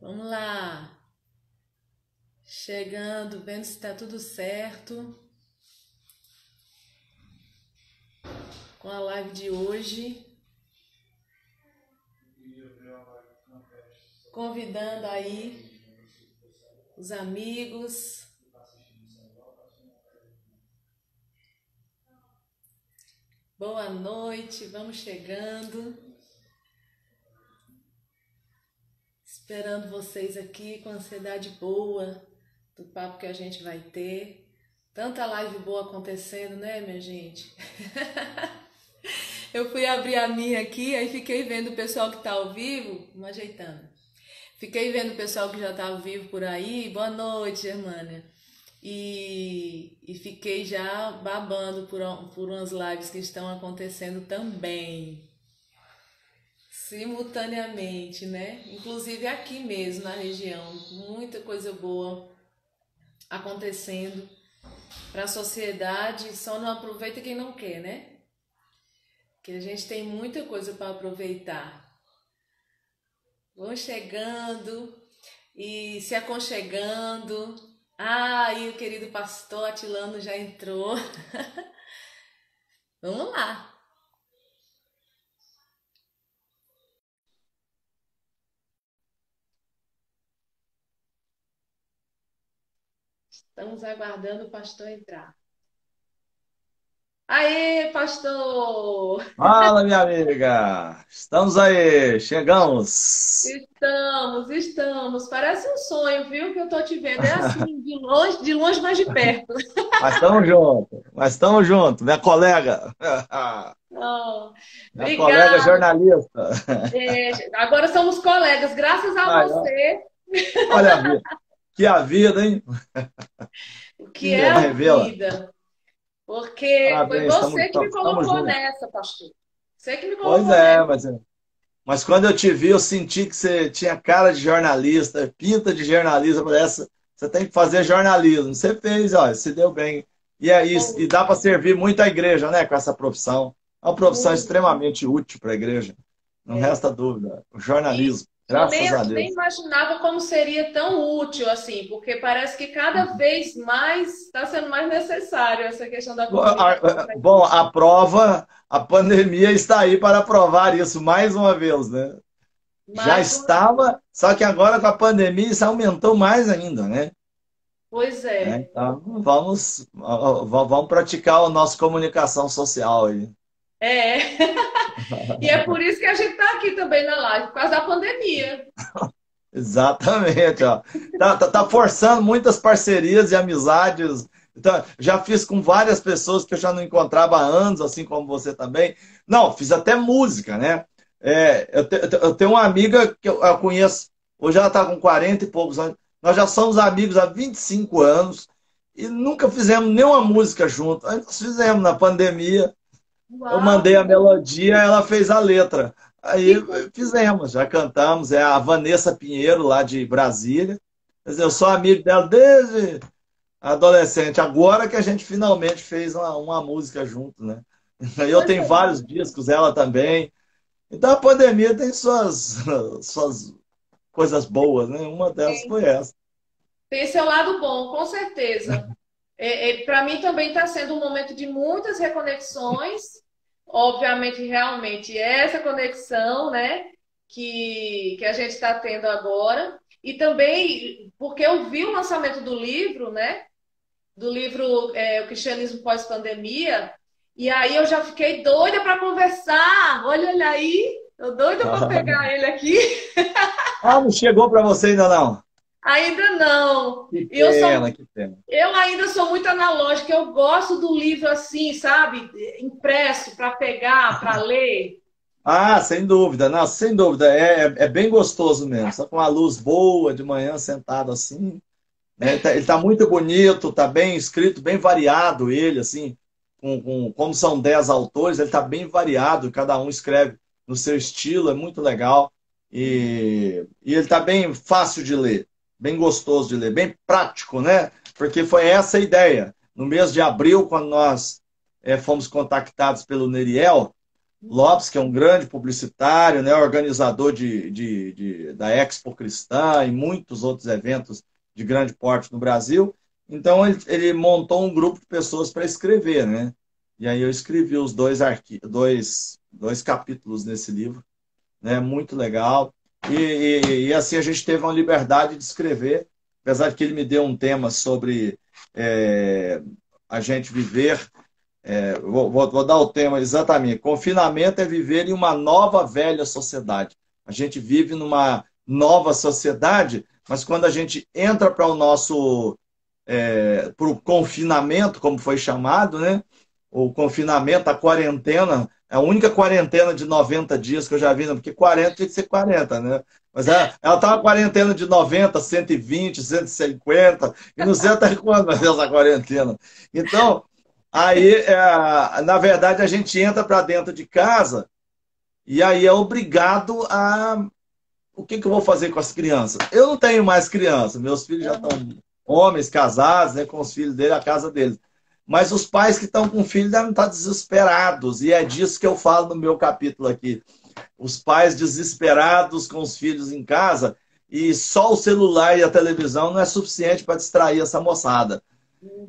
Vamos lá. Chegando, vendo se está tudo certo com a live de hoje. Convidando aí os amigos. Boa noite, vamos chegando. Esperando vocês aqui com ansiedade boa do papo que a gente vai ter. Tanta live boa acontecendo, né, minha gente? Eu fui abrir a minha aqui, aí fiquei vendo o pessoal que tá ao vivo, me ajeitando. Fiquei vendo o pessoal que já tá ao vivo por aí. Boa noite, Germânia. E fiquei já babando por umas lives que estão acontecendo também, simultaneamente, né? Inclusive aqui mesmo na região, muita coisa boa acontecendo para a sociedade, só não aproveita quem não quer, né? Que a gente tem muita coisa para aproveitar. Vão chegando e se aconchegando. Ah, e o querido pastor Atilano já entrou. Vamos lá. Estamos aguardando o pastor entrar. Aê, pastor! Fala, minha amiga! Estamos aí, chegamos. Estamos. Parece um sonho, viu? Que eu tô te vendo. É assim, de longe, mas de perto. Mas estamos juntos, minha colega. Oh, Minha colega obrigada. jornalista. Agora somos colegas, graças a Ai, ó, você. olha a vida, que a vida, hein? O que Que é a a revela. vida? Porque foi Parabéns, você que me estamos colocou juntos. nessa, pastor. Você que me Pois colocou é, nessa. mas quando eu te vi, eu senti que você tinha cara de jornalista, pinta de jornalista. Eu falei, você tem que fazer jornalismo. Você fez, ó, se deu bem. E é isso, e Oh, dá para servir muito a igreja, né, com essa profissão. É uma profissão muito. extremamente útil para a igreja. Não É. resta dúvida. O E jornalismo, eu graças a nem Deus. imaginava como seria tão útil assim, porque parece que cada vez mais está sendo mais necessário essa questão da comunicação. Bom, a pandemia está aí para provar isso mais uma vez, né? Já Mais uma vez. estava, só que agora com a pandemia isso aumentou mais ainda, né? Pois é. Então, vamos praticar a nossa comunicação social aí. É. E é por isso que a gente está aqui também na live, por causa da pandemia. Exatamente, ó. Tá forçando muitas parcerias e amizades. Então, já fiz com várias pessoas que eu já não encontrava há anos, assim como você também. Não, fiz até música, né? Eu tenho uma amiga que eu conheço, hoje ela está com 40 e poucos anos. Nós já somos amigos há 25 anos e nunca fizemos nenhuma música junto. Aí nós fizemos na pandemia. Eu Uau, mandei que a melodia, ela fez a letra. Aí que coisa. fizemos, já cantamos. É a Vanessa Pinheiro, lá de Brasília. Quer dizer, eu sou amigo dela desde adolescente. Agora que a gente finalmente fez uma música junto, né? Eu Pois tenho é. vários discos, ela também. Então a pandemia tem suas coisas boas, né? Uma delas Tem, foi essa. tem seu lado bom, com certeza. Para mim também está sendo um momento de muitas reconexões. Obviamente, realmente, essa conexão, né, que a gente está tendo agora. E também porque eu vi o lançamento do livro, né? Do livro O Cristianismo Pós-Pandemia. E aí eu já fiquei doida para conversar. Olha aí, eu doida para pegar ele aqui. Ah, não chegou para você ainda não? Ainda não. Que Eu sou pena, que pena. Eu ainda sou muito analógica, eu gosto do livro assim, sabe? Impresso para pegar, para ler. Ah, sem dúvida, não, sem dúvida, é bem gostoso mesmo, só com uma luz boa de manhã sentado assim, né? Ele tá muito bonito, tá bem escrito, bem variado ele, assim, como são 10 autores, ele tá bem variado, cada um escreve no seu estilo, é muito legal, e ele tá bem fácil de ler, bem gostoso de ler, bem prático, né? Porque foi essa a ideia. No mês de abril, quando nós fomos contactados pelo Neriel, Lopes, que é um grande publicitário, né, organizador da Expo Cristã e muitos outros eventos de grande porte no Brasil. Então, ele montou um grupo de pessoas para escrever, né? E aí eu escrevi os dois capítulos nesse livro, né? Muito legal. E assim a gente teve uma liberdade de escrever, apesar de que ele me deu um tema sobre é, a gente viver vou dar o tema exatamente. Confinamento é viver em uma nova velha sociedade. A gente vive numa nova sociedade, mas quando a gente entra para o nosso para o confinamento, como foi chamado, né? O confinamento, a quarentena, é a única quarentena de 90 dias que eu já vi, né? Porque 40 tinha que ser 40, né? Mas ela estava quarentena de 90, 120, 150, e não sei até quando vai ser essa quarentena. Então, aí, na verdade, a gente entra para dentro de casa e aí é obrigado a. O que, que eu vou fazer com as crianças? Eu não tenho mais crianças, meus filhos já estão homens casados, né, com os filhos dele, a casa deles. Mas os pais que estão com filhos devem estar desesperados, e é disso que eu falo no meu capítulo aqui. Os pais desesperados com os filhos em casa, e só o celular e a televisão não é suficiente para distrair essa moçada.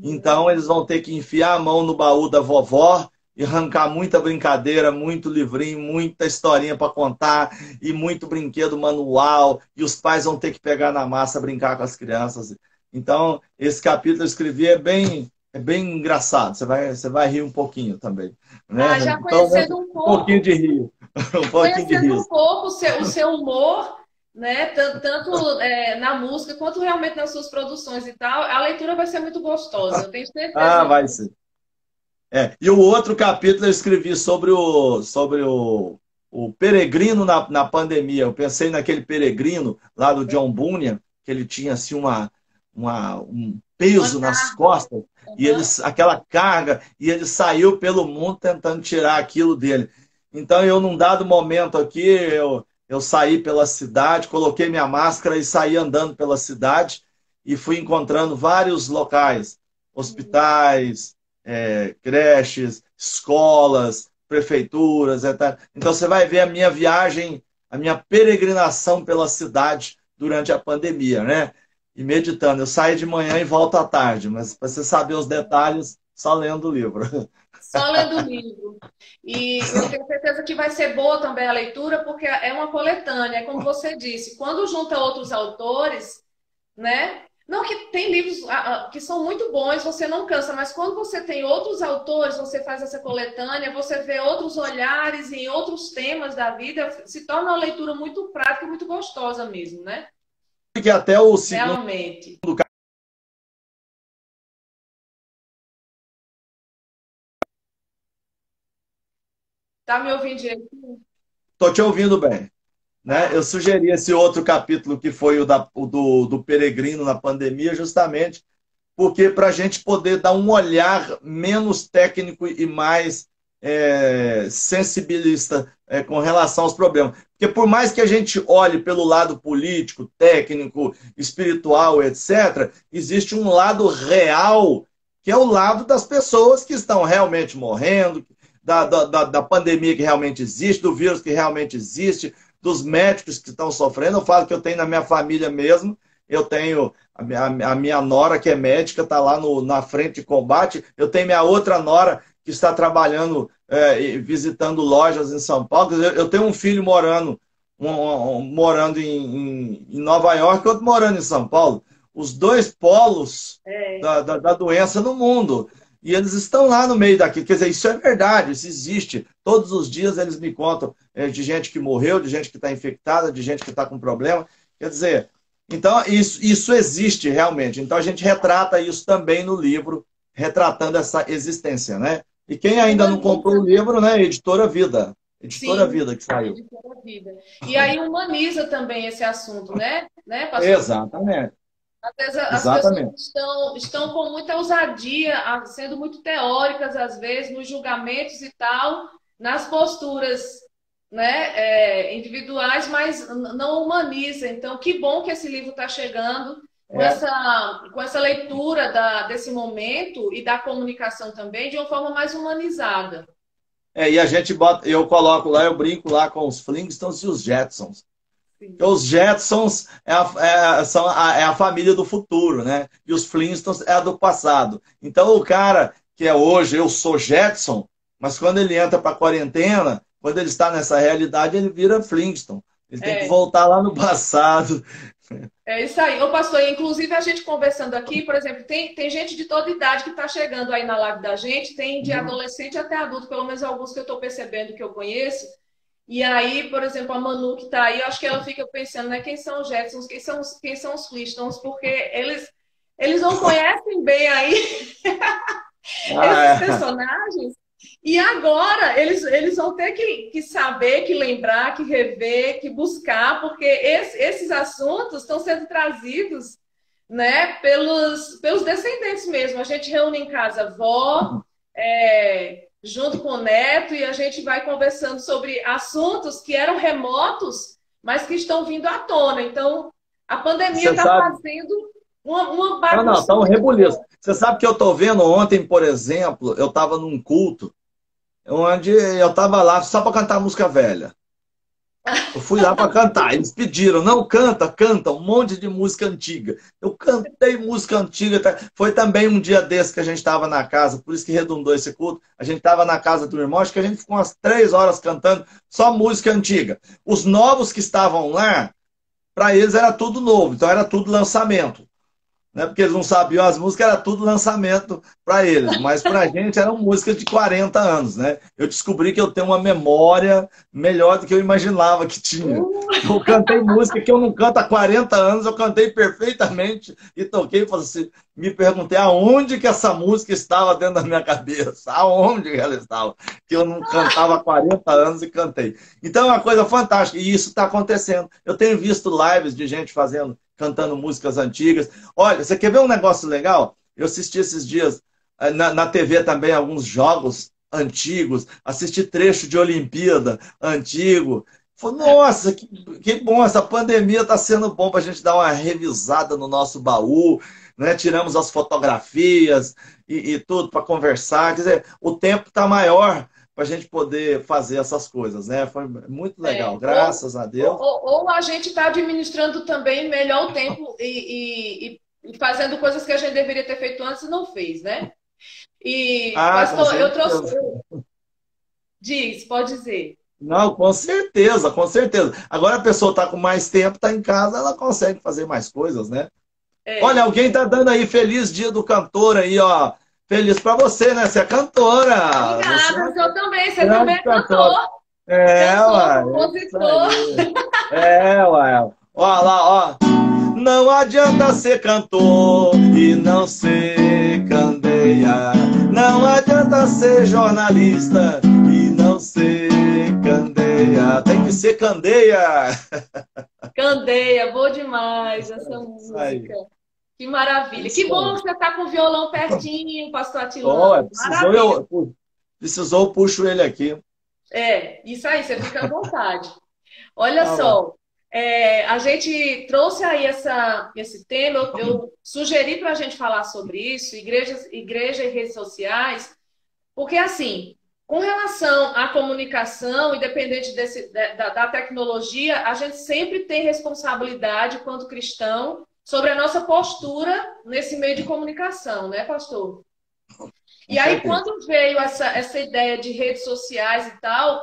Então eles vão ter que enfiar a mão no baú da vovó e arrancar muita brincadeira, muito livrinho, muita historinha para contar e muito brinquedo manual. E os pais vão ter que pegar na massa, brincar com as crianças. Então esse capítulo eu escrevi é bem engraçado. Você vai rir um pouquinho também, né? Ah, já Então conhecendo um um pouquinho pouco, de rir, um pouquinho de conhecendo rir. um pouco o seu humor, né? Tanto, na música quanto realmente nas suas produções e tal, a leitura vai ser muito gostosa, eu tenho certeza Ah, vai disso. ser. E o outro capítulo eu escrevi sobre o peregrino na pandemia. Eu pensei naquele peregrino lá do John Bunyan, que ele tinha assim um Uma peso nas carga. costas, e Aham. aquela carga, e ele saiu pelo mundo tentando tirar aquilo dele. Então, eu, num dado momento aqui, eu saí pela cidade, coloquei minha máscara e saí andando pela cidade e fui encontrando vários locais, hospitais, creches, escolas, prefeituras, etc. Então você vai ver a minha viagem, a minha peregrinação pela cidade durante a pandemia, né? E meditando. Eu saio de manhã e volto à tarde, mas para você saber os detalhes, só lendo o livro. Só lendo o livro. E eu tenho certeza que vai ser boa também a leitura, porque é uma coletânea, é como você disse, quando junta outros autores, né? Não que tem livros que são muito bons, você não cansa, mas quando você tem outros autores, você faz essa coletânea, você vê outros olhares em outros temas da vida, se torna uma leitura muito prática, muito gostosa mesmo, né? Porque até o segundo. Realmente. Tá me ouvindo direito? Estou te ouvindo bem. Né? Eu Tá. sugeri esse outro capítulo que foi o do peregrino na pandemia, justamente porque para a gente poder dar um olhar menos técnico e mais sensibilista com relação aos problemas. Porque por mais que a gente olhe pelo lado político, técnico, espiritual, etc., existe um lado real, que é o lado das pessoas que estão realmente morrendo, da pandemia que realmente existe, do vírus que realmente existe, dos médicos que estão sofrendo. Eu falo que eu tenho na minha família mesmo, eu tenho a minha nora, que é médica, está lá na frente de combate. Eu tenho minha outra nora, que está trabalhando, visitando lojas em São Paulo. Eu tenho um filho morando em Nova York e outro morando em São Paulo. Os dois polos É. da doença no mundo. E eles estão lá no meio daquilo. Quer dizer, isso é verdade, isso existe. Todos os dias eles me contam de gente que morreu, de gente que está infectada, de gente que está com problema. Quer dizer, então, isso existe realmente. Então, a gente retrata isso também no livro, retratando essa existência, né? E quem E ainda não comprou humaniza, o né? livro, né? Editora Vida. Editora Sim, Vida que saiu. editora vida. E aí humaniza também esse assunto, né, pastor? Exatamente. Às vezes as pessoas Exatamente. estão com muita ousadia, sendo muito teóricas, às vezes, nos julgamentos e tal, nas posturas, né, individuais, mas não humaniza. Então, que bom que esse livro está chegando É, com essa leitura desse momento e da comunicação também de uma forma mais humanizada. E a gente bota, eu coloco lá, eu brinco lá com os Flintstones e os Jetsons. Sim. Porque os Jetsons é a família do futuro, né? E os Flintstones é a do passado. Então o cara que é hoje, eu sou Jetson, mas quando ele entra para a quarentena, quando ele está nessa realidade, ele vira Flintstone. Ele tem que É. voltar lá no passado. É isso aí. Ô, pastor, inclusive a gente conversando aqui, por exemplo, tem gente de toda idade que está chegando aí na live da gente, tem de Uhum. adolescente até adulto, pelo menos alguns que eu estou percebendo que eu conheço. E aí, por exemplo, a Manu que está aí, eu acho que ela fica pensando, né, quem são os Jetsons, quem são os Flintstones, porque eles não conhecem bem aí esses Ah, personagens. E agora eles vão ter que saber, que lembrar, que rever, que buscar, porque esses assuntos estão sendo trazidos, né, pelos descendentes mesmo. A gente reúne em casa a avó, junto com o neto, e a gente vai conversando sobre assuntos que eram remotos, mas que estão vindo à tona. Então, a pandemia você está sabe. fazendo uma Não, não, bagunça tá um muito rebuliço. boa. Você sabe que eu estou vendo ontem, por exemplo, eu estava num culto onde eu estava lá só para cantar música velha. Eu fui lá para cantar. Eles pediram, não, canta, canta, um monte de música antiga. Eu cantei música antiga. Foi também um dia desse que a gente estava na casa, por isso que redundou esse culto. A gente estava na casa do irmão, acho que a gente ficou umas 3 horas cantando só música antiga. Os novos que estavam lá, para eles era tudo novo, então era tudo lançamento, né? Porque eles não sabiam as músicas, era tudo lançamento para eles, mas para a gente eram músicas de 40 anos, né? Eu descobri que eu tenho uma memória melhor do que eu imaginava que tinha. Eu cantei música que eu não canto há 40 anos, eu cantei perfeitamente e toquei, falei assim, me perguntei aonde que essa música estava dentro da minha cabeça, aonde ela estava, que eu não cantava há 40 anos e cantei. Então é uma coisa fantástica, e isso está acontecendo. Eu tenho visto lives de gente cantando músicas antigas. Olha, você quer ver um negócio legal? Eu assisti esses dias na TV também alguns jogos antigos, assisti trecho de Olimpíada antigo. Falei, nossa, que bom, essa pandemia está sendo bom para a gente dar uma revisada no nosso baú, né? Tiramos as fotografias e tudo para conversar. Quer dizer, o tempo está maior para a gente poder fazer essas coisas, né? Foi muito legal, É, ou, graças a ou, Deus. ou a gente está administrando também melhor o tempo e fazendo coisas que a gente deveria ter feito antes e não fez, né? E, Ah, com pastor, eu trouxe. certeza. Diz, pode dizer. Não, com certeza, com certeza. Agora a pessoa está com mais tempo, está em casa, ela consegue fazer mais coisas, né? Olha, É. alguém está dando aí feliz dia do cantor aí, ó. Feliz para você, né? Você é cantora. Você é Obrigada, uma você também grande é cantora. cantor, É, cantor, ué, é isso compositor. aí. É, ué. Ó lá, ó. Não adianta ser cantor e não ser candeia. Não adianta ser jornalista e não ser candeia. Tem que ser candeia. Candeia, boa demais essa Isso aí. música. Que É maravilha. Que isso bom aí. que você está com o violão pertinho, pastor Ó, Atilano. precisou, Maravilha. precisou, eu puxo ele aqui. É, isso aí, você fica à vontade. Olha Tá bom. só, a gente trouxe aí esse tema, eu sugeri para a gente falar sobre isso, igreja e redes sociais, porque assim, com relação à comunicação, independente da tecnologia, a gente sempre tem responsabilidade, quanto cristão, sobre a nossa postura nesse meio de comunicação, né, pastor? Com E aí, certeza. quando veio essa ideia de redes sociais e tal,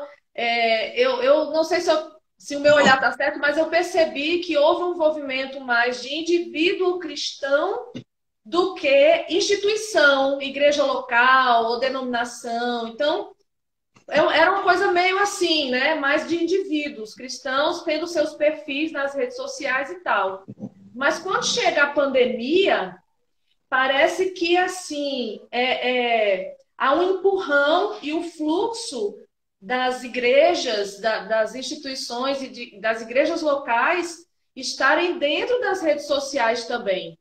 eu não sei se o meu olhar está certo, mas eu percebi que houve um envolvimento mais de indivíduo cristão do que instituição, igreja local ou denominação. Então, era uma coisa meio assim, né? Mais de indivíduos cristãos tendo seus perfis nas redes sociais e tal. Mas quando chega a pandemia, parece que assim há um empurrão e o fluxo das igrejas, das instituições e das igrejas locais estarem dentro das redes sociais também.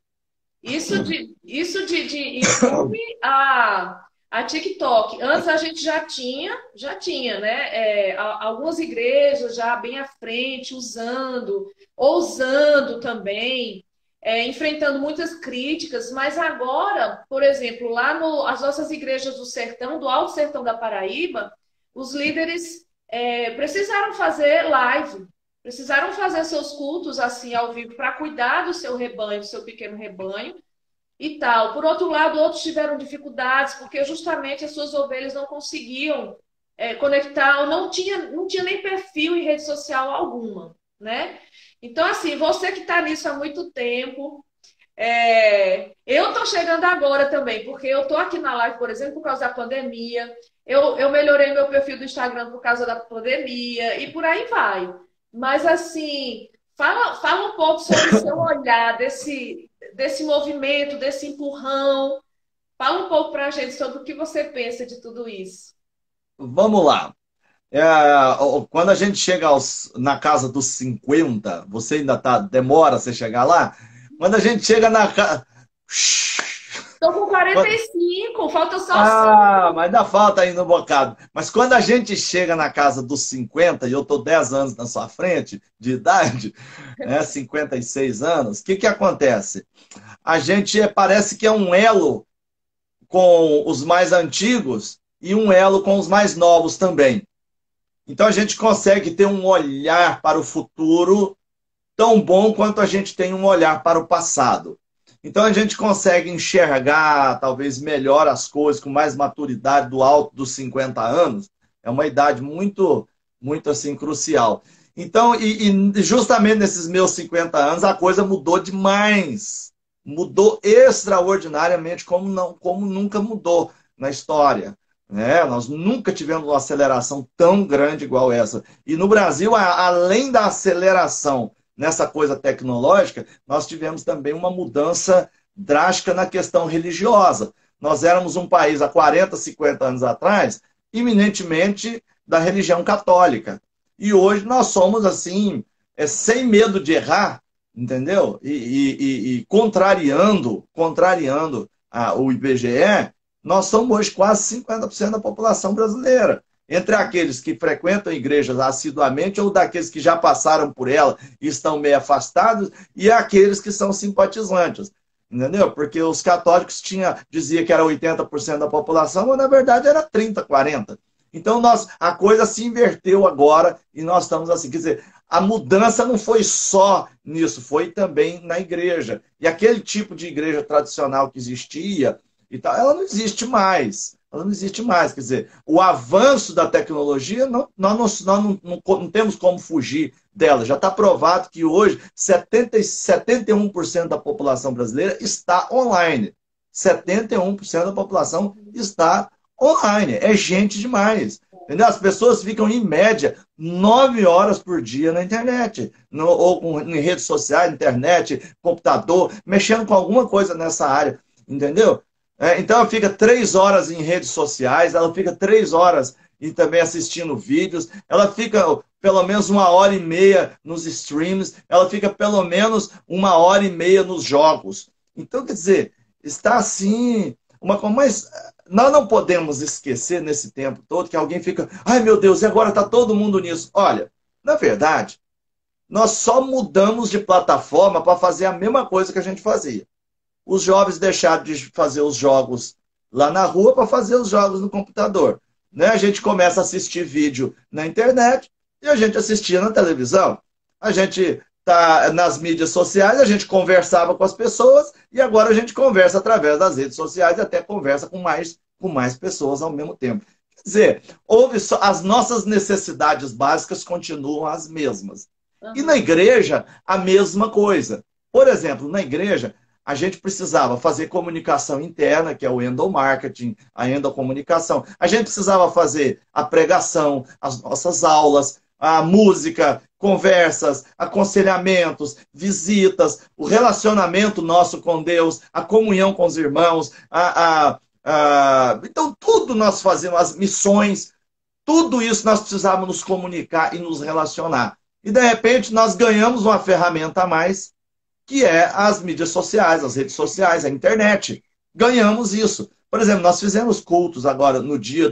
Isso de YouTube a TikTok. Antes a gente já tinha, né? Algumas igrejas já bem à frente, ousando também, enfrentando muitas críticas, mas agora, por exemplo, as nossas igrejas do sertão, do Alto Sertão da Paraíba, os líderes precisaram fazer live, precisaram fazer seus cultos assim ao vivo para cuidar do seu rebanho, do seu pequeno rebanho e tal. Por outro lado, outros tiveram dificuldades porque justamente as suas ovelhas não conseguiam conectar, ou não tinha nem perfil em rede social alguma, né? Então, assim, você que está nisso há muito tempo, eu estou chegando agora também, porque eu estou aqui na live, por exemplo, por causa da pandemia. Eu melhorei meu perfil do Instagram por causa da pandemia e por aí vai. Mas, assim, fala um pouco sobre o seu olhar desse movimento, desse empurrão. Fala um pouco para a gente sobre o que você pensa de tudo isso. Vamos lá. É, quando a gente chega na casa dos 50, você ainda demora você chegar lá? Quando a gente chega na casa. Estou com 45, falta só 5. Ah, mas ainda falta ainda um bocado. Mas quando a gente chega na casa dos 50, e eu estou 10 anos na sua frente de idade, né, 56 anos, o que acontece? A gente parece que é um elo com os mais antigos e um elo com os mais novos também. Então a gente consegue ter um olhar para o futuro tão bom quanto a gente tem um olhar para o passado. Então a gente consegue enxergar talvez melhor as coisas com mais maturidade do alto dos 50 anos. É uma idade muito, muito assim crucial. Então, e justamente nesses meus 50 anos a coisa mudou demais. Mudou extraordinariamente como nunca mudou na história. Né? Nós nunca tivemos uma aceleração tão grande igual essa. E no Brasil, além da aceleração nessa coisa tecnológica, nós tivemos também uma mudança drástica na questão religiosa. Nós éramos um país há 40, 50 anos atrás, eminentemente da religião católica. E hoje nós somos assim, sem medo de errar, entendeu? E contrariando o IBGE, nós somos hoje quase 50% da população brasileira. Entre aqueles que frequentam igrejas assiduamente ou daqueles que já passaram por ela e estão meio afastados e aqueles que são simpatizantes. Entendeu? Porque os católicos dizia que era 80% da população, mas na verdade era 30%, 40%. Então a coisa se inverteu agora e nós estamos assim. Quer dizer, a mudança não foi só nisso, foi também na igreja. E aquele tipo de igreja tradicional que existia, e tal, ela não existe mais. Ela não existe mais. Quer dizer, o avanço da tecnologia, nós não temos como fugir dela. Já está provado que hoje 71% da população brasileira está online. 71% da população está online. É gente demais. Entendeu? As pessoas ficam, em média, 9 horas por dia na internet. Ou em redes sociais, internet, computador, mexendo com alguma coisa nessa área. Entendeu? Então ela fica 3 horas em redes sociais, ela fica 3 horas e também assistindo vídeos, ela fica pelo menos 1h30 nos streams, ela fica pelo menos 1h30 nos jogos. Então, quer dizer, está assim, mas nós não podemos esquecer nesse tempo todo que alguém fica, ai meu Deus, e agora está todo mundo nisso. Olha, na verdade, nós só mudamos de plataforma para fazer a mesma coisa que a gente fazia. Os jovens deixaram de fazer os jogos lá na rua para fazer os jogos no computador. Né? A gente começa a assistir vídeo na internet e a gente assistia na televisão. A gente está nas mídias sociais, a gente conversava com as pessoas e agora a gente conversa através das redes sociais e até conversa com mais pessoas ao mesmo tempo. Quer dizer, as nossas necessidades básicas continuam as mesmas. E na igreja, a mesma coisa. Por exemplo, na igreja, a gente precisava fazer comunicação interna, que é o endomarketing, a endocomunicação. A gente precisava fazer a pregação, as nossas aulas, a música, conversas, aconselhamentos, visitas, o relacionamento nosso com Deus, a comunhão com os irmãos, então tudo nós fazíamos, as missões, tudo isso nós precisávamos nos comunicar e nos relacionar. E de repente nós ganhamos uma ferramenta a mais, que é as mídias sociais, as redes sociais, a internet. Ganhamos isso. Por exemplo, nós fizemos cultos agora no dia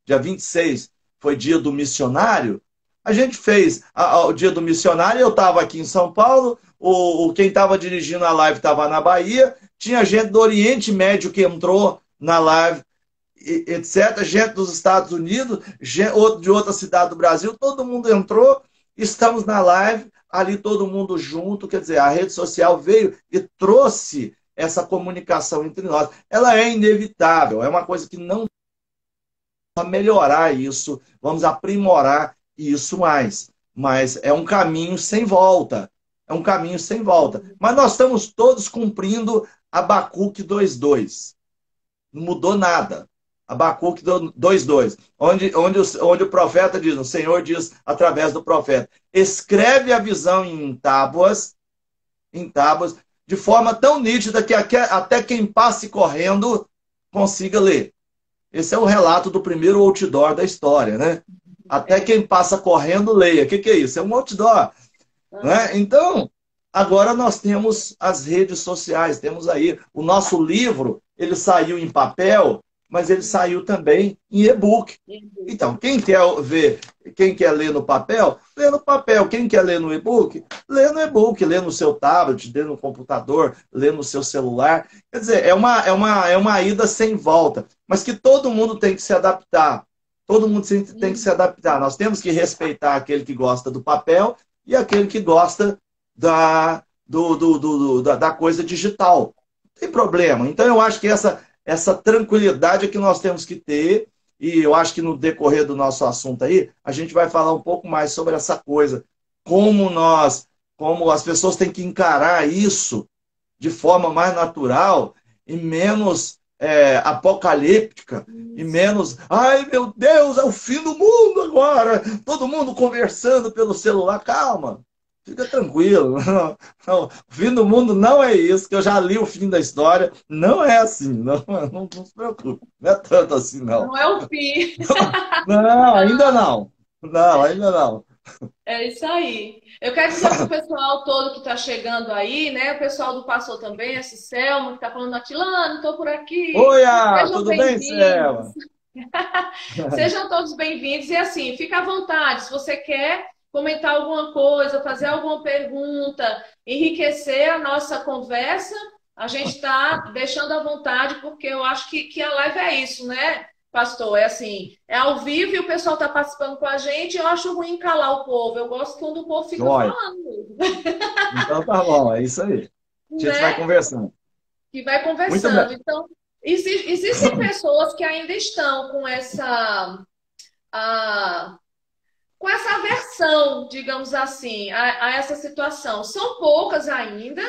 26, foi dia do missionário. A gente fez o dia do missionário, eu estava aqui em São Paulo, quem estava dirigindo a live estava na Bahia, tinha gente do Oriente Médio que entrou na live, etc., gente dos Estados Unidos, outro de outra cidade do Brasil, todo mundo entrou, estamos na live, ali todo mundo junto, quer dizer, a rede social veio e trouxe essa comunicação entre nós. Ela é inevitável, é uma coisa que não vamos melhorar isso, vamos aprimorar isso mais. Mas é um caminho sem volta. É um caminho sem volta. Mas nós estamos todos cumprindo Abacuque 2:2. Não mudou nada. Abacuque 2:2. Onde o profeta diz, o Senhor diz através do profeta, escreve a visão em tábuas, de forma tão nítida que até quem passe correndo consiga ler. Esse é o relato do primeiro outdoor da história, né? Até quem passa correndo, leia. O que é isso? É um outdoor. Né? Então, agora nós temos as redes sociais, temos aí o nosso livro, ele saiu em papel, mas ele saiu também em e-book. Então, quem quer ver, quem quer ler no papel, lê no papel. Quem quer ler no e-book, lê no e-book, lê no seu tablet, lê no computador, lê no seu celular. Quer dizer, é uma ida sem volta, mas que todo mundo tem que se adaptar. Todo mundo tem que se adaptar. Nós temos que respeitar aquele que gosta do papel e aquele que gosta da coisa digital. Não tem problema. Então, eu acho que essa tranquilidade é que nós temos que ter, e eu acho que no decorrer do nosso assunto aí, a gente vai falar um pouco mais sobre essa coisa, como as pessoas têm que encarar isso de forma mais natural e menos apocalíptica, e menos, ai meu Deus, é o fim do mundo agora, todo mundo conversando pelo celular. Calma, fica tranquilo. Não, o fim do mundo não é isso, que eu já li o fim da história, não é assim, não se preocupe, não é tanto assim, não. Não é o fim. Não, ainda não. Não, ainda não. É isso aí. Eu quero dizer para o pessoal todo que está chegando aí, né? O pessoal do Passou também, esse Selma, que está falando, Atilano, estou por aqui. Oi, Sejam tudo bem, bem-vindos. Selma? Sejam todos bem-vindos. E assim, fica à vontade. Se você quer comentar alguma coisa, fazer alguma pergunta, enriquecer a nossa conversa, a gente está deixando à vontade, porque eu acho que a live é isso, né? Pastor, é assim, é ao vivo e o pessoal está participando com a gente. Eu acho ruim calar o povo. Eu gosto quando o povo fica Joia. falando mesmo, Então tá bom, é isso aí. A gente vai né? conversando. Que vai Muito conversando. bem. Então, existem pessoas que ainda estão a- com essa aversão, digamos assim, a essa situação. São poucas ainda,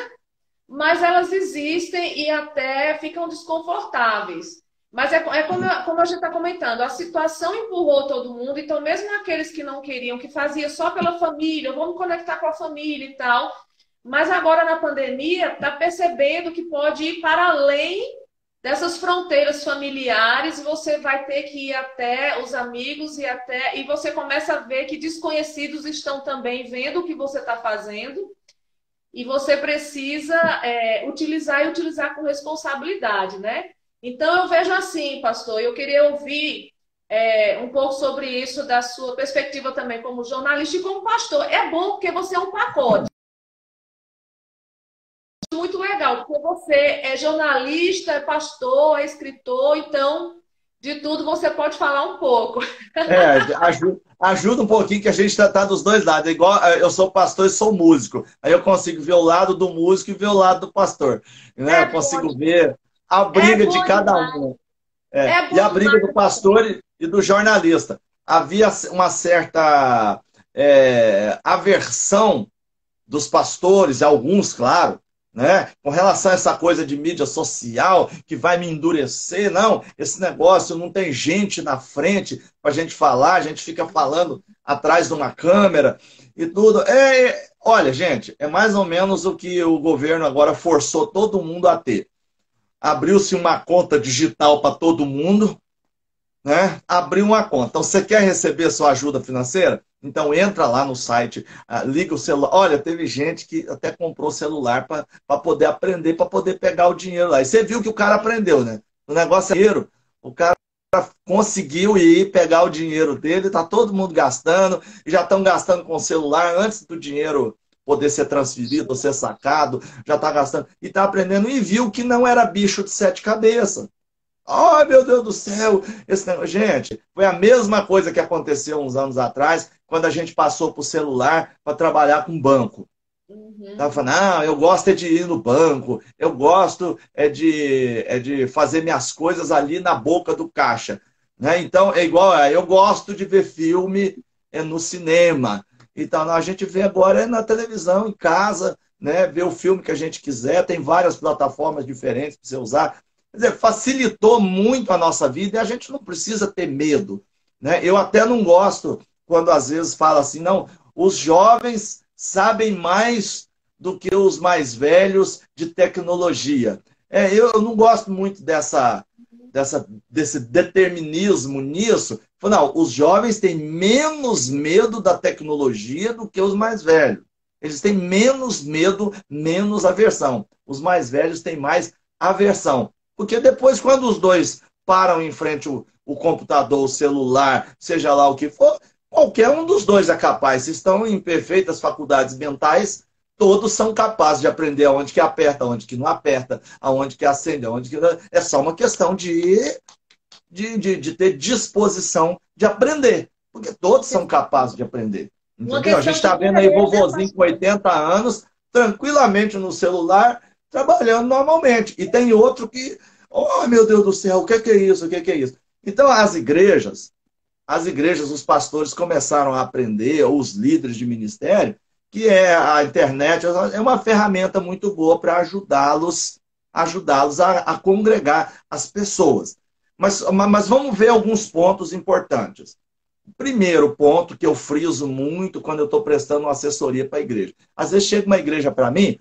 mas elas existem e até ficam desconfortáveis. Mas é como a gente está comentando, a situação empurrou todo mundo, então mesmo aqueles que não queriam, que fazia só pela família, vamos conectar com a família e tal, mas agora na pandemia está percebendo que pode ir para além dessas fronteiras familiares, você vai ter que ir até os amigos e você começa a ver que desconhecidos estão também vendo o que você está fazendo. E você precisa utilizar e utilizar com responsabilidade, né? Então, eu vejo assim, pastor, eu queria ouvir um pouco sobre isso da sua perspectiva também como jornalista e como pastor. É bom porque você é um pacote. Muito legal, porque você é jornalista, é pastor, é escritor, então, de tudo você pode falar um pouco. Ajuda um pouquinho que a gente tá dos dois lados. É igual eu sou pastor e sou músico. Aí eu consigo ver o lado do músico e ver o lado do pastor. Né? Eu consigo ver a briga de cada um. E a briga do pastor e do jornalista. Havia uma certa aversão dos pastores, alguns, claro, né? Com relação a essa coisa de mídia social que vai me endurecer, não, esse negócio não tem gente na frente para a gente falar, a gente fica falando atrás de uma câmera e tudo. Olha, gente, é mais ou menos o que o governo agora forçou todo mundo a ter. Abriu-se uma conta digital para todo mundo, né? Abriu uma conta. Então, você quer receber sua ajuda financeira? Então, entra lá no site, liga o celular. Olha, teve gente que até comprou celular para poder aprender, para poder pegar o dinheiro lá. E você viu que o cara aprendeu, né? O negócio é dinheiro. O cara conseguiu ir pegar o dinheiro dele, tá todo mundo gastando, e já estão gastando com o celular antes do dinheiro poder ser transferido, ser sacado, já está gastando. E está aprendendo e viu que não era bicho de sete cabeças. Ai, meu Deus do céu! Gente, foi a mesma coisa que aconteceu uns anos atrás, quando a gente passou para o celular para trabalhar com banco. Tava Uhum. falando, não, eu gosto é de ir no banco, eu gosto é de fazer minhas coisas ali na boca do caixa. Né? Então, é igual, eu gosto de ver filme no cinema. Então, a gente vê agora na televisão, em casa, né? Ver o filme que a gente quiser, tem várias plataformas diferentes para você usar. Quer dizer, facilitou muito a nossa vida e a gente não precisa ter medo. Né? Eu até não gosto quando às vezes fala assim, não, os jovens sabem mais do que os mais velhos de tecnologia. Eu não gosto muito desse determinismo nisso. Não, os jovens têm menos medo da tecnologia do que os mais velhos. Eles têm menos medo, menos aversão. Os mais velhos têm mais aversão. Porque depois, quando os dois param em frente o computador, o celular, seja lá o que for, qualquer um dos dois é capaz. Se estão em perfeitas faculdades mentais, todos são capazes de aprender aonde que aperta, aonde que não aperta, aonde que acende, aonde que... É só uma questão de ter disposição de aprender. Porque todos são capazes de aprender. Uma Entendeu? A gente questão de está vendo aí querer, né, vovozinho com pastor? 80 anos, tranquilamente no celular, trabalhando normalmente. E tem outro que, oh meu Deus do céu, o que é isso? O que é isso? Então, as igrejas, os pastores começaram a aprender, ou os líderes de ministério, que a internet é uma ferramenta muito boa para ajudá-los a congregar as pessoas. Mas vamos ver alguns pontos importantes. O primeiro ponto que eu friso muito quando eu estou prestando uma assessoria para a igreja. Às vezes chega uma igreja para mim,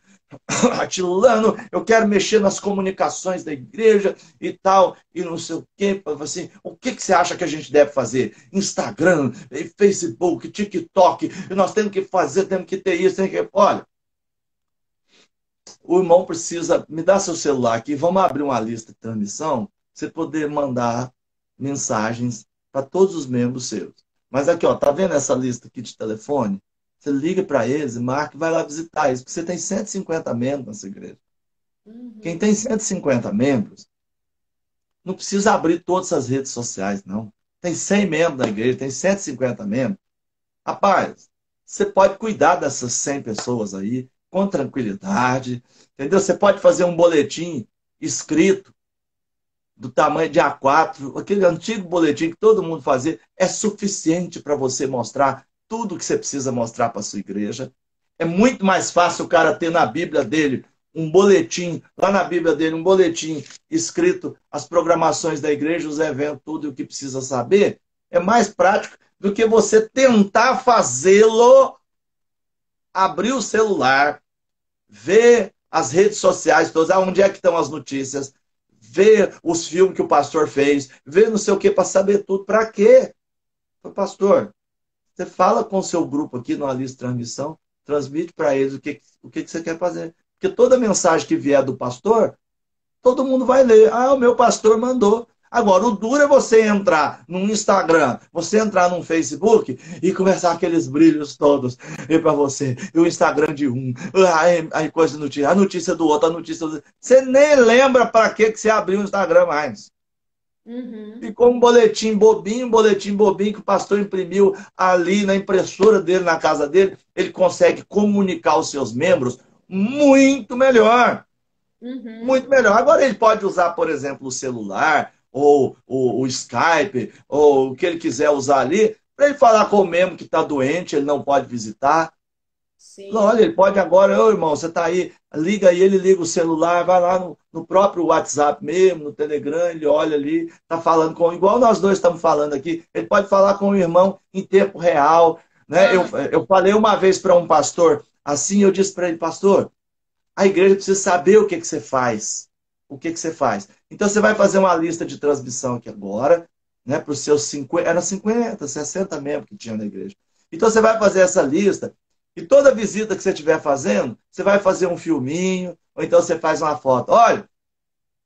Atilano, eu quero mexer nas comunicações da igreja e tal, e não sei o quê. Assim, o que você acha que a gente deve fazer? Instagram, Facebook, TikTok, e nós temos que fazer, temos que ter isso, temos que... Olha, o irmão precisa... Me dá seu celular aqui, vamos abrir uma lista de transmissão, você poder mandar mensagens para todos os membros seus. Mas aqui, ó, tá vendo essa lista aqui de telefone? Você liga para eles e marca e vai lá visitar eles, porque você tem 150 membros nessa igreja. Quem Uhum. tem 150 membros, não precisa abrir todas as redes sociais, não. Tem 100 membros na igreja, tem 150 membros. Rapaz, você pode cuidar dessas 100 pessoas aí com tranquilidade, entendeu? Você pode fazer um boletim escrito do tamanho de A4, aquele antigo boletim que todo mundo fazia, é suficiente para você mostrar tudo que você precisa mostrar para a sua igreja. É muito mais fácil o cara ter na Bíblia dele um boletim, lá na Bíblia dele, um boletim escrito as programações da igreja, os eventos, tudo o que precisa saber. É mais prático do que você tentar fazê-lo, abrir o celular, ver as redes sociais todas, onde é que estão as notícias, ver os filmes que o pastor fez, ver não sei o que para saber tudo. Para quê? Pastor, você fala com o seu grupo aqui numa lista de transmissão, transmite para eles o que você quer fazer. Porque toda mensagem que vier do pastor, todo mundo vai ler. Ah, o meu pastor mandou. Agora, o duro é você entrar num Instagram, você entrar num Facebook e começar aqueles brilhos todos e para você. E o Instagram de um, aí coisa de notícia, a notícia do outro, a notícia do outro. Você nem lembra para que você abriu o Instagram mais. Uhum. Ficou um boletim bobinho que o pastor imprimiu ali na impressora dele, na casa dele. Ele consegue comunicar aos seus membros muito melhor. Uhum. Muito melhor. Agora ele pode usar, por exemplo, o celular, ou o Skype, ou o que ele quiser usar ali, para ele falar com o membro que está doente, ele não pode visitar. Não, olha, Sim. ele pode agora, ô irmão, você está aí, liga aí, ele liga o celular, vai lá no próprio WhatsApp mesmo, no Telegram, ele olha ali, está falando com, igual nós dois estamos falando aqui, ele pode falar com o irmão em tempo real. Né? Eu, Ah, eu falei uma vez para um pastor, assim, eu disse para ele, pastor, a igreja precisa saber o que você faz. O que você faz. Então você vai fazer uma lista de transmissão aqui agora, né, para os seus 50, era 50, 60 membros que tinha na igreja. Então você vai fazer essa lista, e toda visita que você estiver fazendo, você vai fazer um filminho, ou então você faz uma foto. Olha,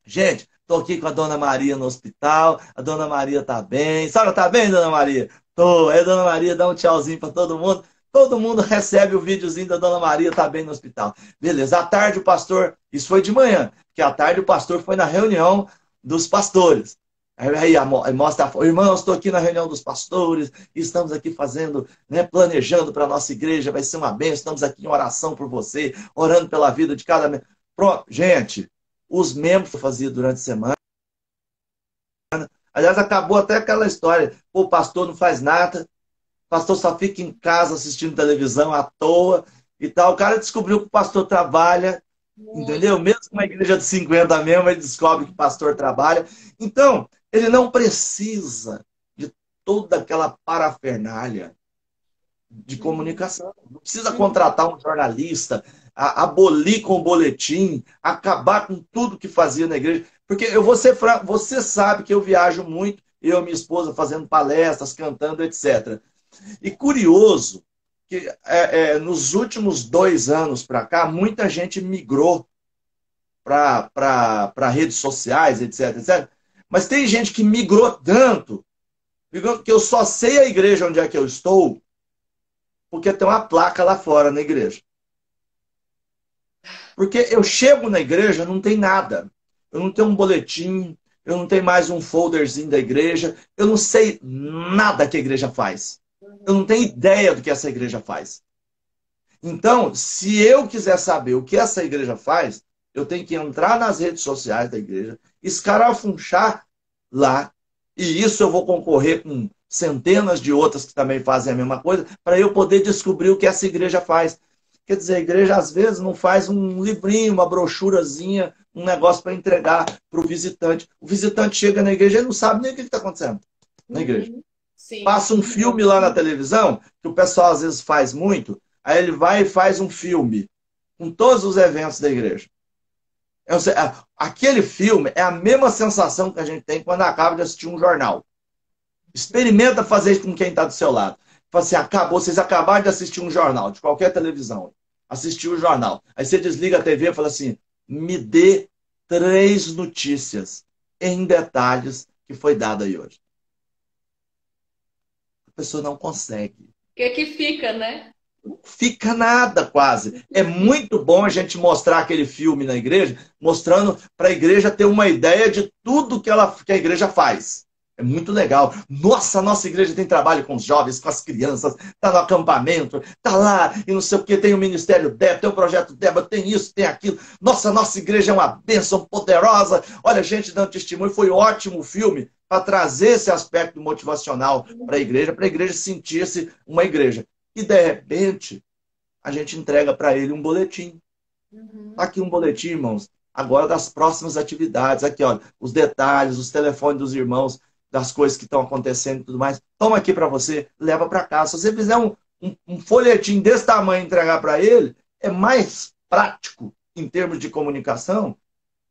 gente, estou aqui com a Dona Maria no hospital, a Dona Maria está bem. A senhora está bem, Dona Maria? Tô. Aí a Dona Maria dá um tchauzinho para todo mundo. Todo mundo recebe o videozinho da Dona Maria, está bem no hospital. Beleza, à tarde o pastor, isso foi de manhã, porque à tarde o pastor foi na reunião dos pastores. Aí mostra, irmãos, estou aqui na reunião dos pastores, estamos aqui fazendo, né, planejando para a nossa igreja, vai ser uma bênção, estamos aqui em oração por você, orando pela vida de cada membro. Pronto, gente, os membros que eu fazia durante a semana, aliás, acabou até aquela história, pô, o pastor não faz nada, o pastor só fica em casa assistindo televisão à toa e tal. O cara descobriu que o pastor trabalha, entendeu? Muito. Mesmo uma igreja de 50 membros, ele descobre que o pastor trabalha. Então, ele não precisa de toda aquela parafernália de Uhum. comunicação. Não precisa Uhum. contratar um jornalista, abolir com o boletim, acabar com tudo que fazia na igreja. Porque eu vou ser franco, você sabe que eu viajo muito, eu e minha esposa fazendo palestras, cantando, etc. E curioso que nos últimos 2 anos para cá, muita gente migrou para redes sociais, etc, etc. Mas tem gente que migrou tanto, que eu só sei a igreja onde é que eu estou, porque tem uma placa lá fora na igreja. Porque eu chego na igreja, não tem nada. Eu não tenho um boletim, eu não tenho mais um folderzinho da igreja, eu não sei nada que a igreja faz. Eu não tenho ideia do que essa igreja faz. Então, se eu quiser saber o que essa igreja faz, eu tenho que entrar nas redes sociais da igreja, escarafunchar lá, e isso eu vou concorrer com centenas de outras que também fazem a mesma coisa, para eu poder descobrir o que essa igreja faz. Quer dizer, a igreja às vezes não faz um livrinho, uma brochurazinha, um negócio para entregar para o visitante. O visitante chega na igreja e não sabe nem o que está acontecendo na igreja. Uhum. Sim. Passa um filme lá na televisão, que o pessoal às vezes faz muito, aí ele vai e faz um filme com todos os eventos da igreja. Aquele filme é a mesma sensação que a gente tem quando acaba de assistir um jornal. Experimenta fazer isso com quem está do seu lado. Fala assim, vocês acabaram de assistir um jornal, de qualquer televisão. Assistiu o jornal. Aí você desliga a TV e fala assim, me dê 3 notícias em detalhes que foi dada aí hoje. A pessoa não consegue. O que que fica, né? Fica nada quase. É muito bom a gente mostrar aquele filme na igreja, mostrando para a igreja ter uma ideia de tudo que a igreja faz. É muito legal. Nossa, a nossa igreja tem trabalho com os jovens, com as crianças, está no acampamento, está lá, e não sei o que, tem o Ministério Débora, tem o Projeto Débora, tem isso, tem aquilo. Nossa igreja é uma bênção poderosa. Olha, gente dando testemunho, foi ótimo o filme para trazer esse aspecto motivacional para a igreja sentir-se uma igreja. E, de repente, a gente entrega para ele um boletim. Tá Uhum. aqui um boletim, irmãos, agora das próximas atividades. Aqui, olha, os detalhes, os telefones dos irmãos, das coisas que estão acontecendo e tudo mais. Toma aqui para você, leva para casa. Se você fizer um folhetim desse tamanho e entregar para ele, é mais prático em termos de comunicação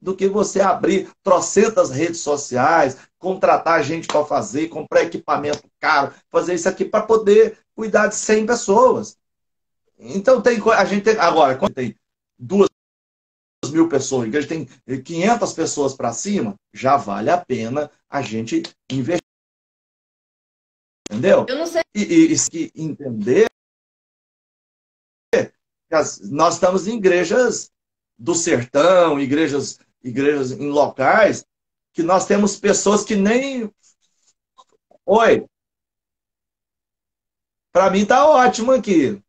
do que você abrir trocentas redes sociais, contratar gente para fazer, comprar equipamento caro, fazer isso aqui para poder cuidar de 100 pessoas. Então, a gente tem, agora, quando tem 2.000 pessoas, a igreja tem 500 pessoas para cima, já vale a pena a gente investir, entendeu? Eu não sei. E entender que nós estamos em igrejas do sertão, igrejas em locais que nós temos pessoas que nem... Oi, para mim tá ótimo aqui.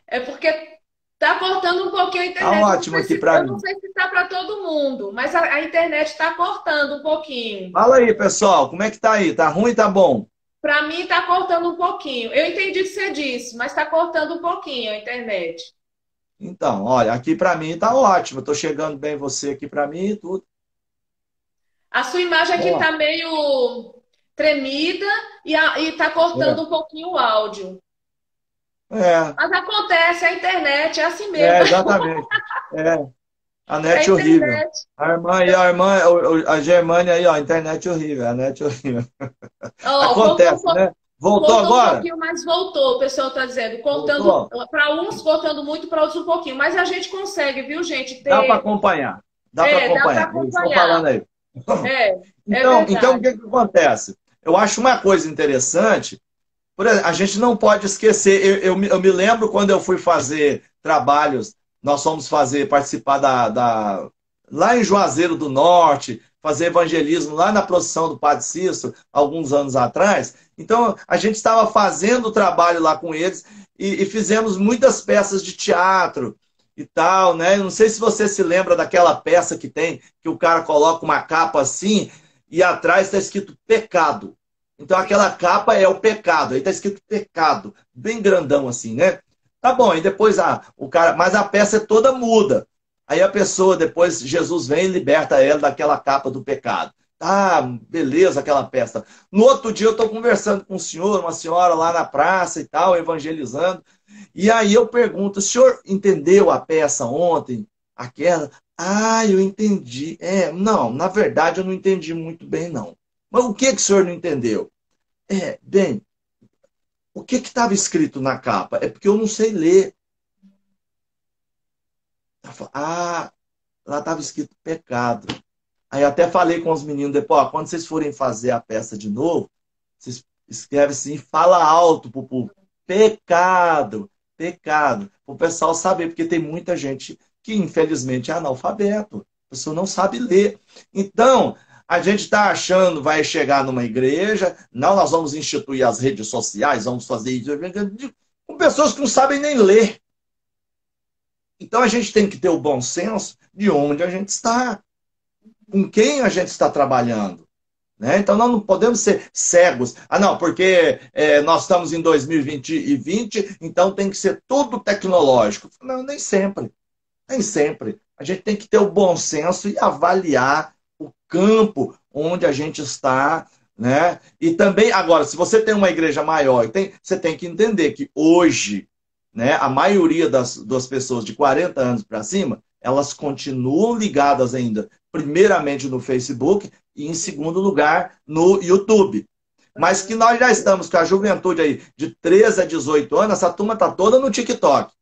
É porque tá cortando um pouquinho a Tá internet. ótimo aqui para Eu não mim. sei se tá para todo mundo, mas a internet está cortando um pouquinho. Fala aí, pessoal, como é que tá aí? Tá ruim, tá bom? Para mim está cortando um pouquinho. Eu entendi o que você disse, mas está cortando um pouquinho a internet. Então, olha, aqui para mim tá ótimo. Eu tô chegando bem você aqui para mim e tudo. A sua imagem aqui Ó, está meio tremida e está cortando um pouquinho o áudio. é, Mas acontece, a internet é assim mesmo. exatamente. É, a É a net horrível. internet. A Germânia aí, ó, a internet horrível, a net horrível. Ó, Acontece, né? Voltou voltou um agora? pouquinho, mas voltou, o pessoal está dizendo. Contando Voltou? para uns, cortando muito, para outros um pouquinho. Mas a gente consegue, viu, gente? Dá para acompanhar. Dá para Dá para acompanhar. Eles estão falando acompanhar. aí. É, é Então, o verdade. que que acontece? Eu acho uma coisa interessante. Por exemplo, a gente não pode esquecer. Eu me lembro quando eu fui fazer trabalhos, nós fomos participar lá em Juazeiro do Norte, fazer evangelismo lá na procissão do Padre Cícero, alguns anos atrás. Então, a gente estava fazendo o trabalho lá com eles e fizemos muitas peças de teatro e tal, né? Eu não sei se você se lembra daquela peça que tem, que o cara coloca uma capa assim e atrás está escrito pecado. Então, aquela capa é o pecado. Aí está escrito pecado, bem grandão assim, né? Tá bom, e depois o cara... Mas a peça é toda muda. Aí a pessoa, depois, Jesus vem e liberta ela daquela capa do pecado. Ah, beleza, aquela peça. No outro dia eu estou conversando com um senhor, uma senhora lá na praça e tal, evangelizando. E aí eu pergunto, o senhor entendeu a peça ontem? Aquela? Ah, eu entendi. Não, na verdade eu não entendi muito bem, não. Mas o que o senhor não entendeu? Bem, o que estava escrito na capa? É porque eu não sei ler. Ah, lá estava escrito pecado. Aí até falei com os meninos depois, quando vocês forem fazer a peça de novo, vocês escrevem assim, fala alto pro público. Pecado, pecado. O pessoal saber, porque tem muita gente que infelizmente é analfabeto. A pessoa não sabe ler. Então, a gente está achando, vai chegar numa igreja, não, nós vamos instituir as redes sociais, vamos fazer isso, com pessoas que não sabem nem ler. Então a gente tem que ter o bom senso de onde a gente está, com quem a gente está trabalhando. Né? Então nós não podemos ser cegos. Ah, não, porque nós estamos em 2020, então tem que ser tudo tecnológico. Não, nem sempre. Nem sempre. A gente tem que ter o bom senso e avaliar o campo onde a gente está. Né? E também, agora, se você tem uma igreja maior, você tem que entender que hoje, né, a maioria das pessoas de 40 anos para cima, elas continuam ligadas ainda, primeiramente no Facebook e, em segundo lugar, no YouTube. Mas que nós já estamos com a juventude aí de 13 a 18 anos, essa turma está toda no TikTok.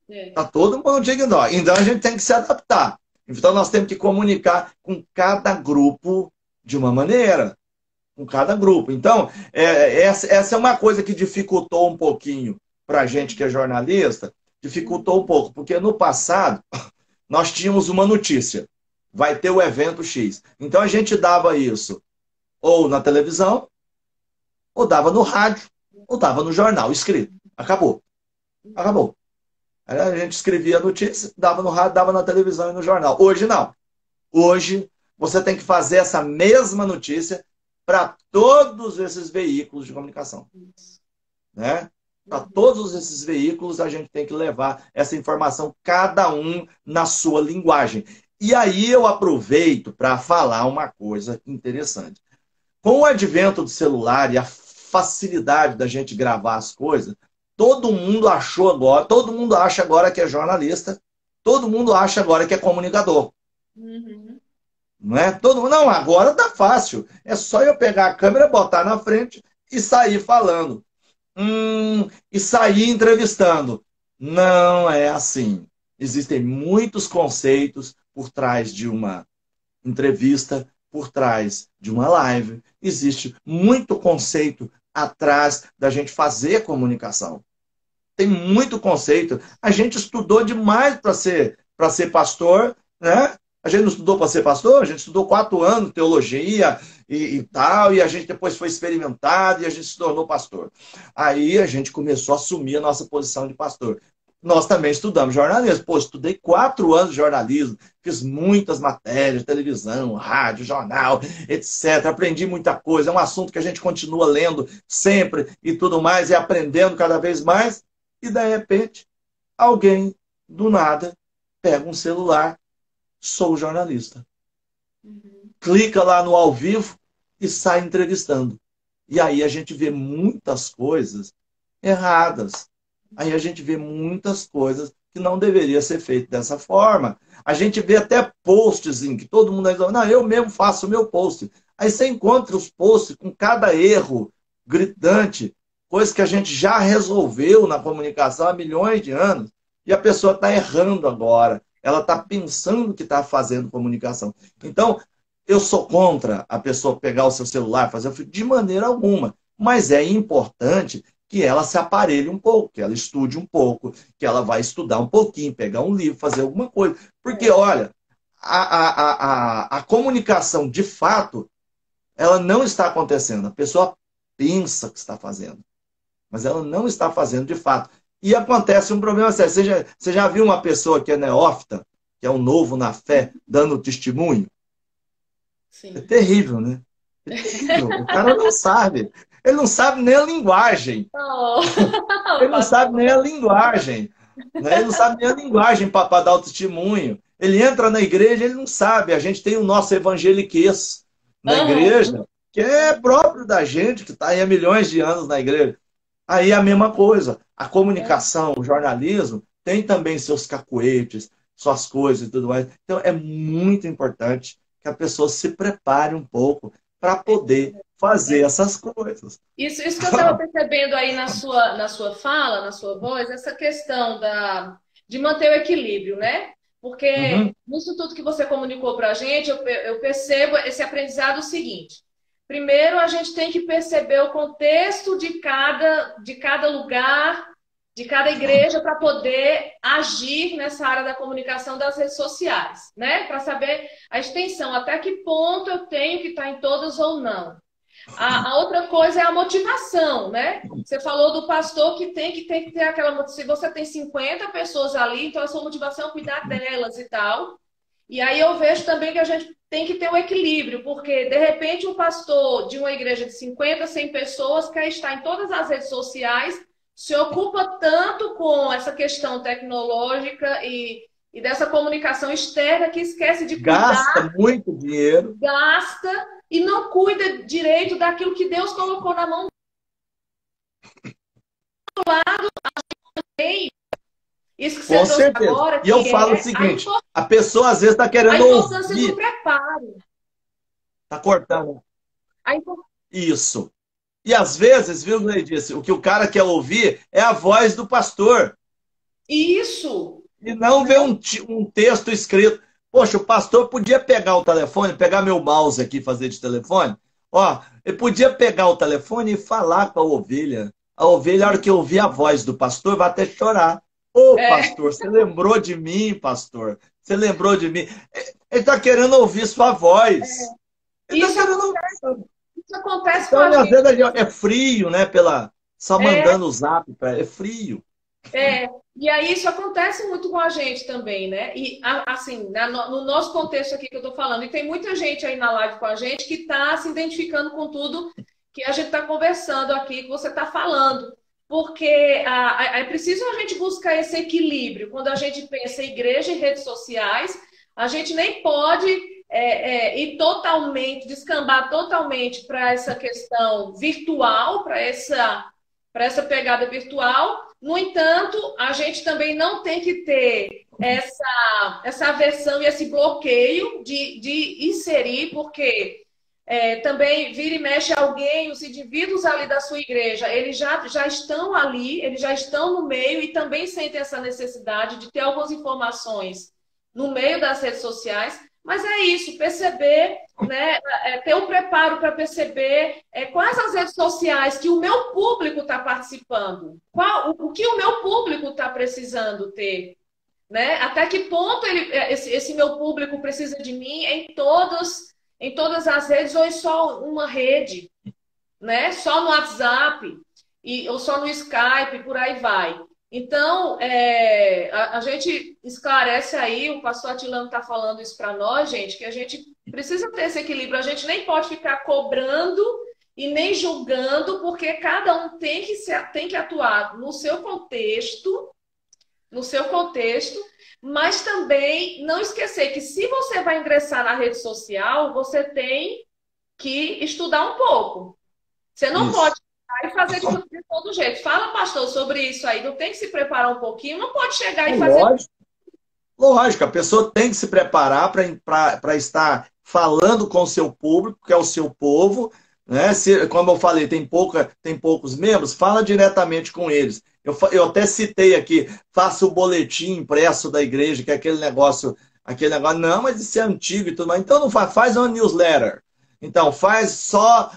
Está todo mundo no TikTok. Então a gente tem que se adaptar. Então nós temos que comunicar com cada grupo de uma maneira. Com cada grupo. Então, essa é uma coisa que dificultou um pouquinho para a gente que é jornalista, dificultou um pouco, porque no passado nós tínhamos uma notícia, vai ter o evento X. Então a gente dava isso ou na televisão, ou dava no rádio, ou dava no jornal escrito. Acabou. Acabou. Aí a gente escrevia a notícia, dava no rádio, dava na televisão e no jornal. Hoje não. Hoje você tem que fazer essa mesma notícia para todos esses veículos de comunicação. Né? Para todos esses veículos, a gente tem que levar essa informação, cada um na sua linguagem. E aí eu aproveito para falar uma coisa interessante. Com o advento do celular e a facilidade da gente gravar as coisas, todo mundo acha agora que é jornalista, todo mundo acha agora que é comunicador. Uhum. Não é? Não, agora tá fácil. É só eu pegar a câmera, botar na frente e sair falando. E sair entrevistando. Não é assim. Existem muitos conceitos por trás de uma entrevista, por trás de uma live. Existe muito conceito atrás da gente fazer comunicação. Tem muito conceito. A gente estudou demais para ser pastor, né? A gente não estudou para ser pastor, a gente estudou 4 anos teologia e tal, e a gente depois foi experimentado e a gente se tornou pastor. Aí a gente começou a assumir a nossa posição de pastor. Nós também estudamos jornalismo. Pô, estudei 4 anos de jornalismo, fiz muitas matérias, televisão, rádio, jornal, etc. Aprendi muita coisa, é um assunto que a gente continua lendo sempre e tudo mais, e aprendendo cada vez mais, e de repente, alguém, do nada, pega um celular, sou jornalista. Clica lá no ao vivo e sai entrevistando. E aí a gente vê muitas coisas erradas. Aí a gente vê muitas coisas que não deveria ser feito dessa forma. A gente vê até posts em que todo mundo diz, não, eu mesmo faço o meu post. Aí você encontra os posts com cada erro gritante, coisa que a gente já resolveu na comunicação há milhões de anos, e a pessoa está errando agora. Ela está pensando que está fazendo comunicação. Então, eu sou contra a pessoa pegar o seu celular, fazer de maneira alguma. Mas é importante que ela se aparelhe um pouco, que ela estude um pouco, que ela vai estudar um pouquinho, pegar um livro, fazer alguma coisa. Porque, olha, a comunicação, de fato, ela não está acontecendo. A pessoa pensa que está fazendo, mas ela não está fazendo de fato. E acontece um problema sério. Você já viu uma pessoa que é neófita, que é um novo na fé, dando testemunho? É Sim. terrível, né? É terrível. O cara não sabe. Ele não sabe nem a linguagem. Oh, Ele não sabe pastor. nem a linguagem. Né? Ele não sabe nem a linguagem para dar o testemunho. Ele entra na igreja, ele não sabe. A gente tem o nosso evangeliquez na Aham. igreja, que é próprio da gente, que está aí há milhões de anos na igreja. Aí a mesma coisa. A comunicação, o jornalismo, tem também seus cacuetes, suas coisas e tudo mais. Então é muito importante que a pessoa se prepare um pouco para poder fazer essas coisas. Isso que eu estava percebendo aí na sua fala, na sua voz, essa questão de manter o equilíbrio, né? Porque Uhum. nisso tudo que você comunicou para a gente, eu percebo esse aprendizado seguinte. Primeiro, a gente tem que perceber o contexto de cada lugar, de cada igreja, para poder agir nessa área da comunicação das redes sociais, né? Para saber a extensão, até que ponto eu tenho que estar em todas ou não. A outra coisa é a motivação, né? Você falou do pastor que tem que ter aquela motivação. Se você tem 50 pessoas ali, então a sua motivação é cuidar delas e tal. E aí eu vejo também que a gente tem que ter um equilíbrio, porque de repente um pastor de uma igreja de 50, 100 pessoas quer estar em todas as redes sociais, se ocupa tanto com essa questão tecnológica e dessa comunicação externa que esquece de Gasta cuidar, muito dinheiro. gasta e não cuida direito daquilo que Deus colocou na mão dele. Isso que você Com trouxe certeza. agora, E eu que falo o é seguinte: a pessoa às vezes está a querendo importância do ouvir, preparo. está cortando A impor- isso. E às vezes, viu, Gleidice, o que o cara quer ouvir é a voz do pastor. Isso, E não ver um texto escrito. Poxa, o pastor podia pegar o telefone, pegar meu mouse aqui e fazer de telefone. Ó, ele podia pegar o telefone e falar com a ovelha. A ovelha, na hora que ouvir a voz do pastor, vai até chorar. Ô, é, pastor, você lembrou de mim, pastor? Você lembrou de mim? Ele está querendo ouvir sua voz. Ele está isso, querendo ouvir. isso acontece com a Então, às gente. vezes, é frio, né? Só É, mandando o zap. É frio. e aí isso acontece muito com a gente também, né? E assim, no nosso contexto aqui que eu estou falando, e tem muita gente aí na live com a gente que está se identificando com tudo que a gente está conversando aqui, que você está falando. Porque é preciso a gente buscar esse equilíbrio. Quando a gente pensa em igreja e redes sociais, a gente nem pode ir totalmente, descambar totalmente para essa questão virtual, para essa pegada virtual. No entanto, a gente também não tem que ter essa aversão e esse bloqueio de inserir, porque também vira e mexe alguém, os indivíduos ali da sua igreja, eles já estão ali, eles já estão no meio e também sentem essa necessidade de ter algumas informações no meio das redes sociais. Mas é isso, perceber, né, ter um preparo para perceber quais as redes sociais que o meu público está participando, o que o meu público está precisando ter, né? Até que ponto esse meu público precisa de mim em todas as redes ou em só uma rede, né? Só no WhatsApp ou só no Skype, por aí vai. Então, a gente esclarece aí, o pastor Atilano está falando isso para nós, gente, que a gente precisa ter esse equilíbrio. A gente nem pode ficar cobrando e nem julgando, porque cada um tem que atuar no seu contexto, mas também não esquecer que se você vai ingressar na rede social, você tem que estudar um pouco. Você não pode Isso. fazer de todo jeito. Fala, pastor, sobre isso aí. Não tem que se preparar um pouquinho, não pode chegar e fazer. Lógico. Lógico, a pessoa tem que se preparar para estar falando com o seu público, que é o seu povo, né? Como eu falei, tem poucos membros, fala diretamente com eles. Eu até citei aqui, faça o boletim impresso da igreja, que é aquele negócio, não, mas isso é antigo e tudo mais. Então não faz uma newsletter. Então, faz só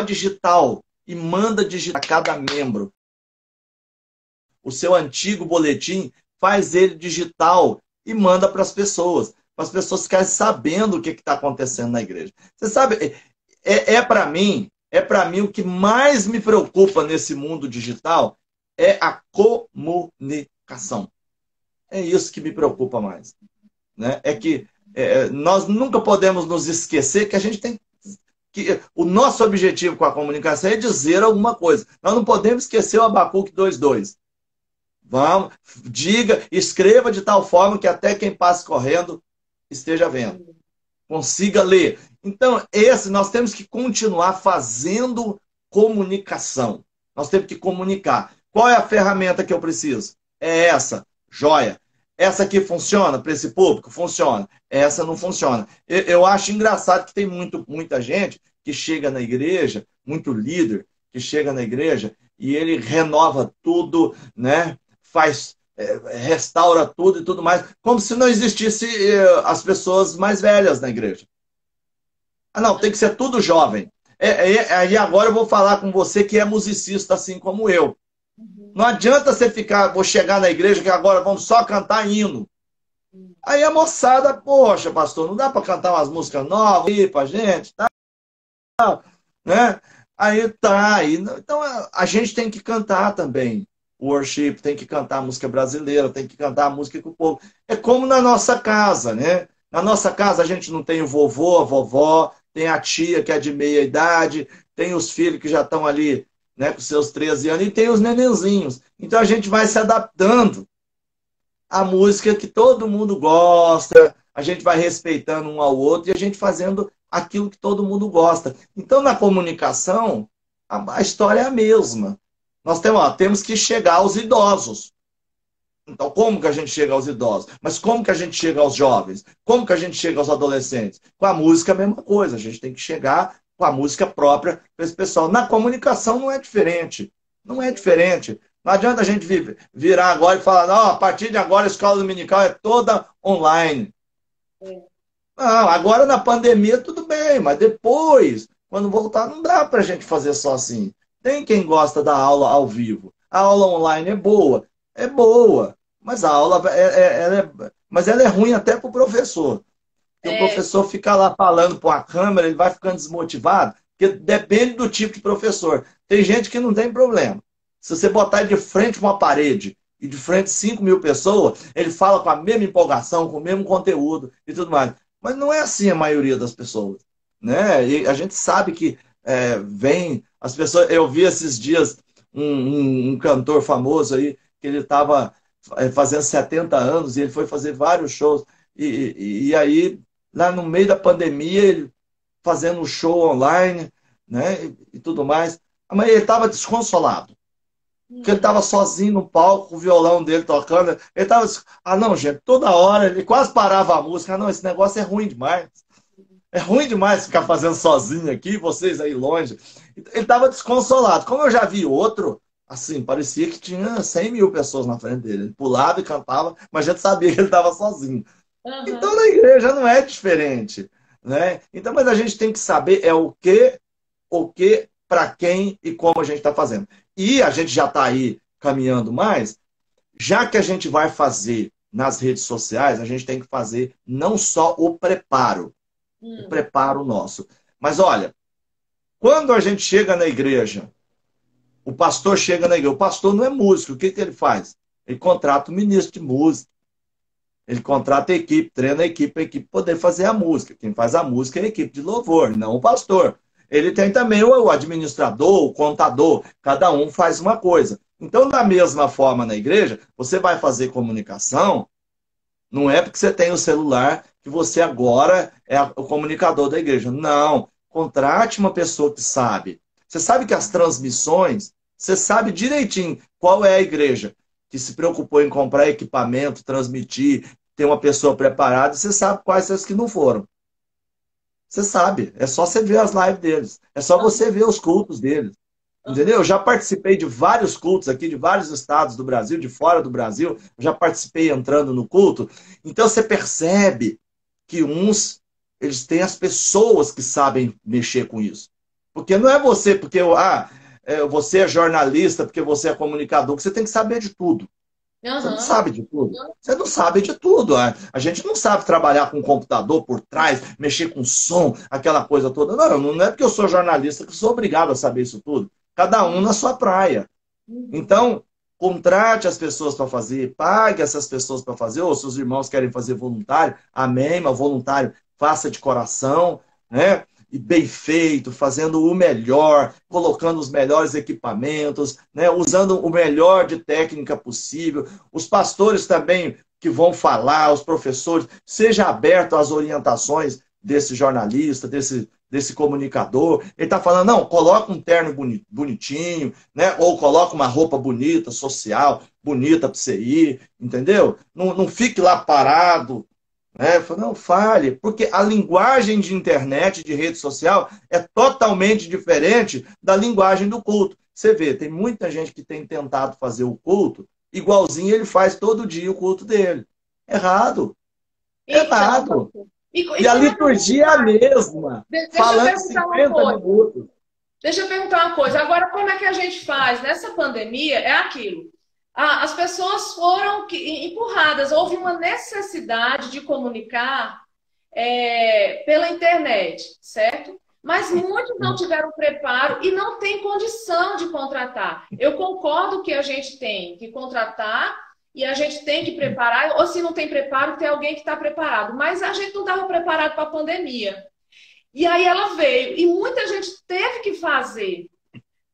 digital e manda digitar a cada membro. O seu antigo boletim, faz ele digital e manda para as pessoas. para as pessoas ficarem sabendo o que está acontecendo na igreja. Você sabe, para mim o que mais me preocupa nesse mundo digital é a comunicação. É isso que me preocupa mais, né? É que nós nunca podemos nos esquecer que a gente tem que o nosso objetivo com a comunicação é dizer alguma coisa. Nós não podemos esquecer o Abacuque 2:2. Vamos, diga, escreva de tal forma que até quem passe correndo esteja vendo, consiga ler. Então, nós temos que continuar fazendo comunicação. Nós temos que comunicar. Qual é a ferramenta que eu preciso? É essa, joia. Essa aqui funciona para esse público? Funciona. Essa não funciona. Eu acho engraçado que tem muita gente que chega na igreja, muito líder que chega na igreja e ele renova tudo, né? Restaura tudo e tudo mais, como se não existisse as pessoas mais velhas na igreja. Ah, não, tem que ser tudo jovem. Aí agora eu vou falar com você que é musicista assim como eu. Não adianta você vou chegar na igreja que agora vamos só cantar hino. Aí a moçada, poxa, pastor, não dá para cantar umas músicas novas aí pra gente, tá? Né? Aí tá. Então a gente tem que cantar também. Worship, tem que cantar música brasileira, tem que cantar a música com o povo. É como na nossa casa, né? Na nossa casa a gente não tem o vovô, a vovó, tem a tia que é de meia idade, tem os filhos que já estão ali, né, com seus 13 anos, e tem os nenenzinhos. Então a gente vai se adaptando à música que todo mundo gosta, a gente vai respeitando um ao outro e a gente fazendo aquilo que todo mundo gosta. Então na comunicação, a história é a mesma. Nós temos que chegar aos idosos. Então, como que a gente chega aos idosos? Mas como que a gente chega aos jovens? Como que a gente chega aos adolescentes? Com a música, a mesma coisa. A gente tem que chegar com a música própria para esse pessoal. Na comunicação não é diferente. Não é diferente. Não adianta a gente virar agora e falar, não, a partir de agora a escola dominical é toda online. Não, agora na pandemia tudo bem, mas depois, quando voltar, não dá para a gente fazer só assim. Tem quem gosta da aula ao vivo. A aula online é boa, mas a aula mas ela é ruim até para o professor. Porque o professor fica lá falando para a câmera, ele vai ficando desmotivado, porque depende do tipo de professor. Tem gente que não tem problema. Se você botar ele de frente para uma parede e de frente 5.000 pessoas, ele fala com a mesma empolgação, com o mesmo conteúdo e tudo mais. Mas não é assim a maioria das pessoas, né? E a gente sabe que vem as pessoas. Eu vi esses dias um cantor famoso aí que ele estava fazendo 70 anos e ele foi fazer vários shows e aí lá no meio da pandemia ele fazendo um show online, né? E tudo mais. Mas ele estava desconsolado. Porque ele estava sozinho no palco, com o violão dele tocando. Ele estava assim, não, gente, toda hora, ele quase parava a música. Não, esse negócio é ruim demais. É ruim demais ficar fazendo sozinho aqui, vocês aí longe. Ele estava desconsolado. Como eu já vi outro, assim, parecia que tinha 100.000 pessoas na frente dele. Ele pulava e cantava, mas a gente sabia que ele estava sozinho. Uhum. Então na igreja não é diferente, né? Então, mas a gente tem que saber o que, para quem e como a gente está fazendo. E a gente já está aí caminhando mais, já que a gente vai fazer nas redes sociais, a gente tem que fazer não só o preparo nosso. Mas olha, quando a gente chega na igreja, o pastor chega na igreja, o pastor não é músico, o que ele faz? Ele contrata o ministro de música, ele contrata a equipe, treina a equipe poder fazer a música. Quem faz a música é a equipe de louvor, não o pastor. Ele tem também o administrador, o contador, cada um faz uma coisa. Então, da mesma forma na igreja, você vai fazer comunicação, não é porque você tem o celular que você agora é o comunicador da igreja. Não, contrate uma pessoa que sabe. Você sabe que as transmissões, você sabe direitinho qual é a igreja que se preocupou em comprar equipamento, transmitir, ter uma pessoa preparada, e você sabe quais são as que não foram. Você sabe, é só você ver as lives deles. É só você ver os cultos deles. Entendeu? Eu já participei de vários cultos aqui, de vários estados do Brasil, de fora do Brasil. Eu já participei entrando no culto. Então você percebe que eles têm as pessoas que sabem mexer com isso. Porque não é você, porque você é jornalista, porque você é comunicador, que você tem que saber de tudo. Você não Aham. sabe de tudo. Você não sabe de tudo. A gente não sabe trabalhar com computador por trás, mexer com som, aquela coisa toda. Não, não é porque eu sou jornalista que eu sou obrigado a saber isso tudo. Cada um na sua praia. Uhum. Então, contrate as pessoas para fazer, pague essas pessoas para fazer, ou seus irmãos querem fazer voluntário, amém, mas voluntário faça de coração, né? E bem feito, fazendo o melhor, colocando os melhores equipamentos, né? Usando o melhor de técnica possível. Os pastores também que vão falar, os professores, seja aberto às orientações desse jornalista, desse comunicador. Ele está falando, não, coloca um terno bonitinho, né? Ou coloca uma roupa bonita, social, bonita para você ir, entendeu? Não fique lá parado, né? Não fale, porque a linguagem de internet, de rede social, é totalmente diferente da linguagem do culto. Você vê, tem muita gente que tem tentado fazer o culto igualzinho ele faz todo dia o culto dele. Errado, Então, errado. pastor, E e a como é que a gente liturgia é a faz? mesma, Deixa eu falando perguntar uma 50 coisa. minutos. Deixa eu perguntar uma coisa. Agora, como é que a gente faz? Nessa pandemia, é aquilo. As pessoas foram empurradas, houve uma necessidade de comunicar pela internet, certo? Mas muitos não tiveram preparo e não têm condição de contratar. Eu concordo que a gente tem que contratar e a gente tem que preparar, ou se não tem preparo, tem alguém que está preparado. Mas a gente não estava preparado para a pandemia. E aí ela veio e muita gente teve que fazer.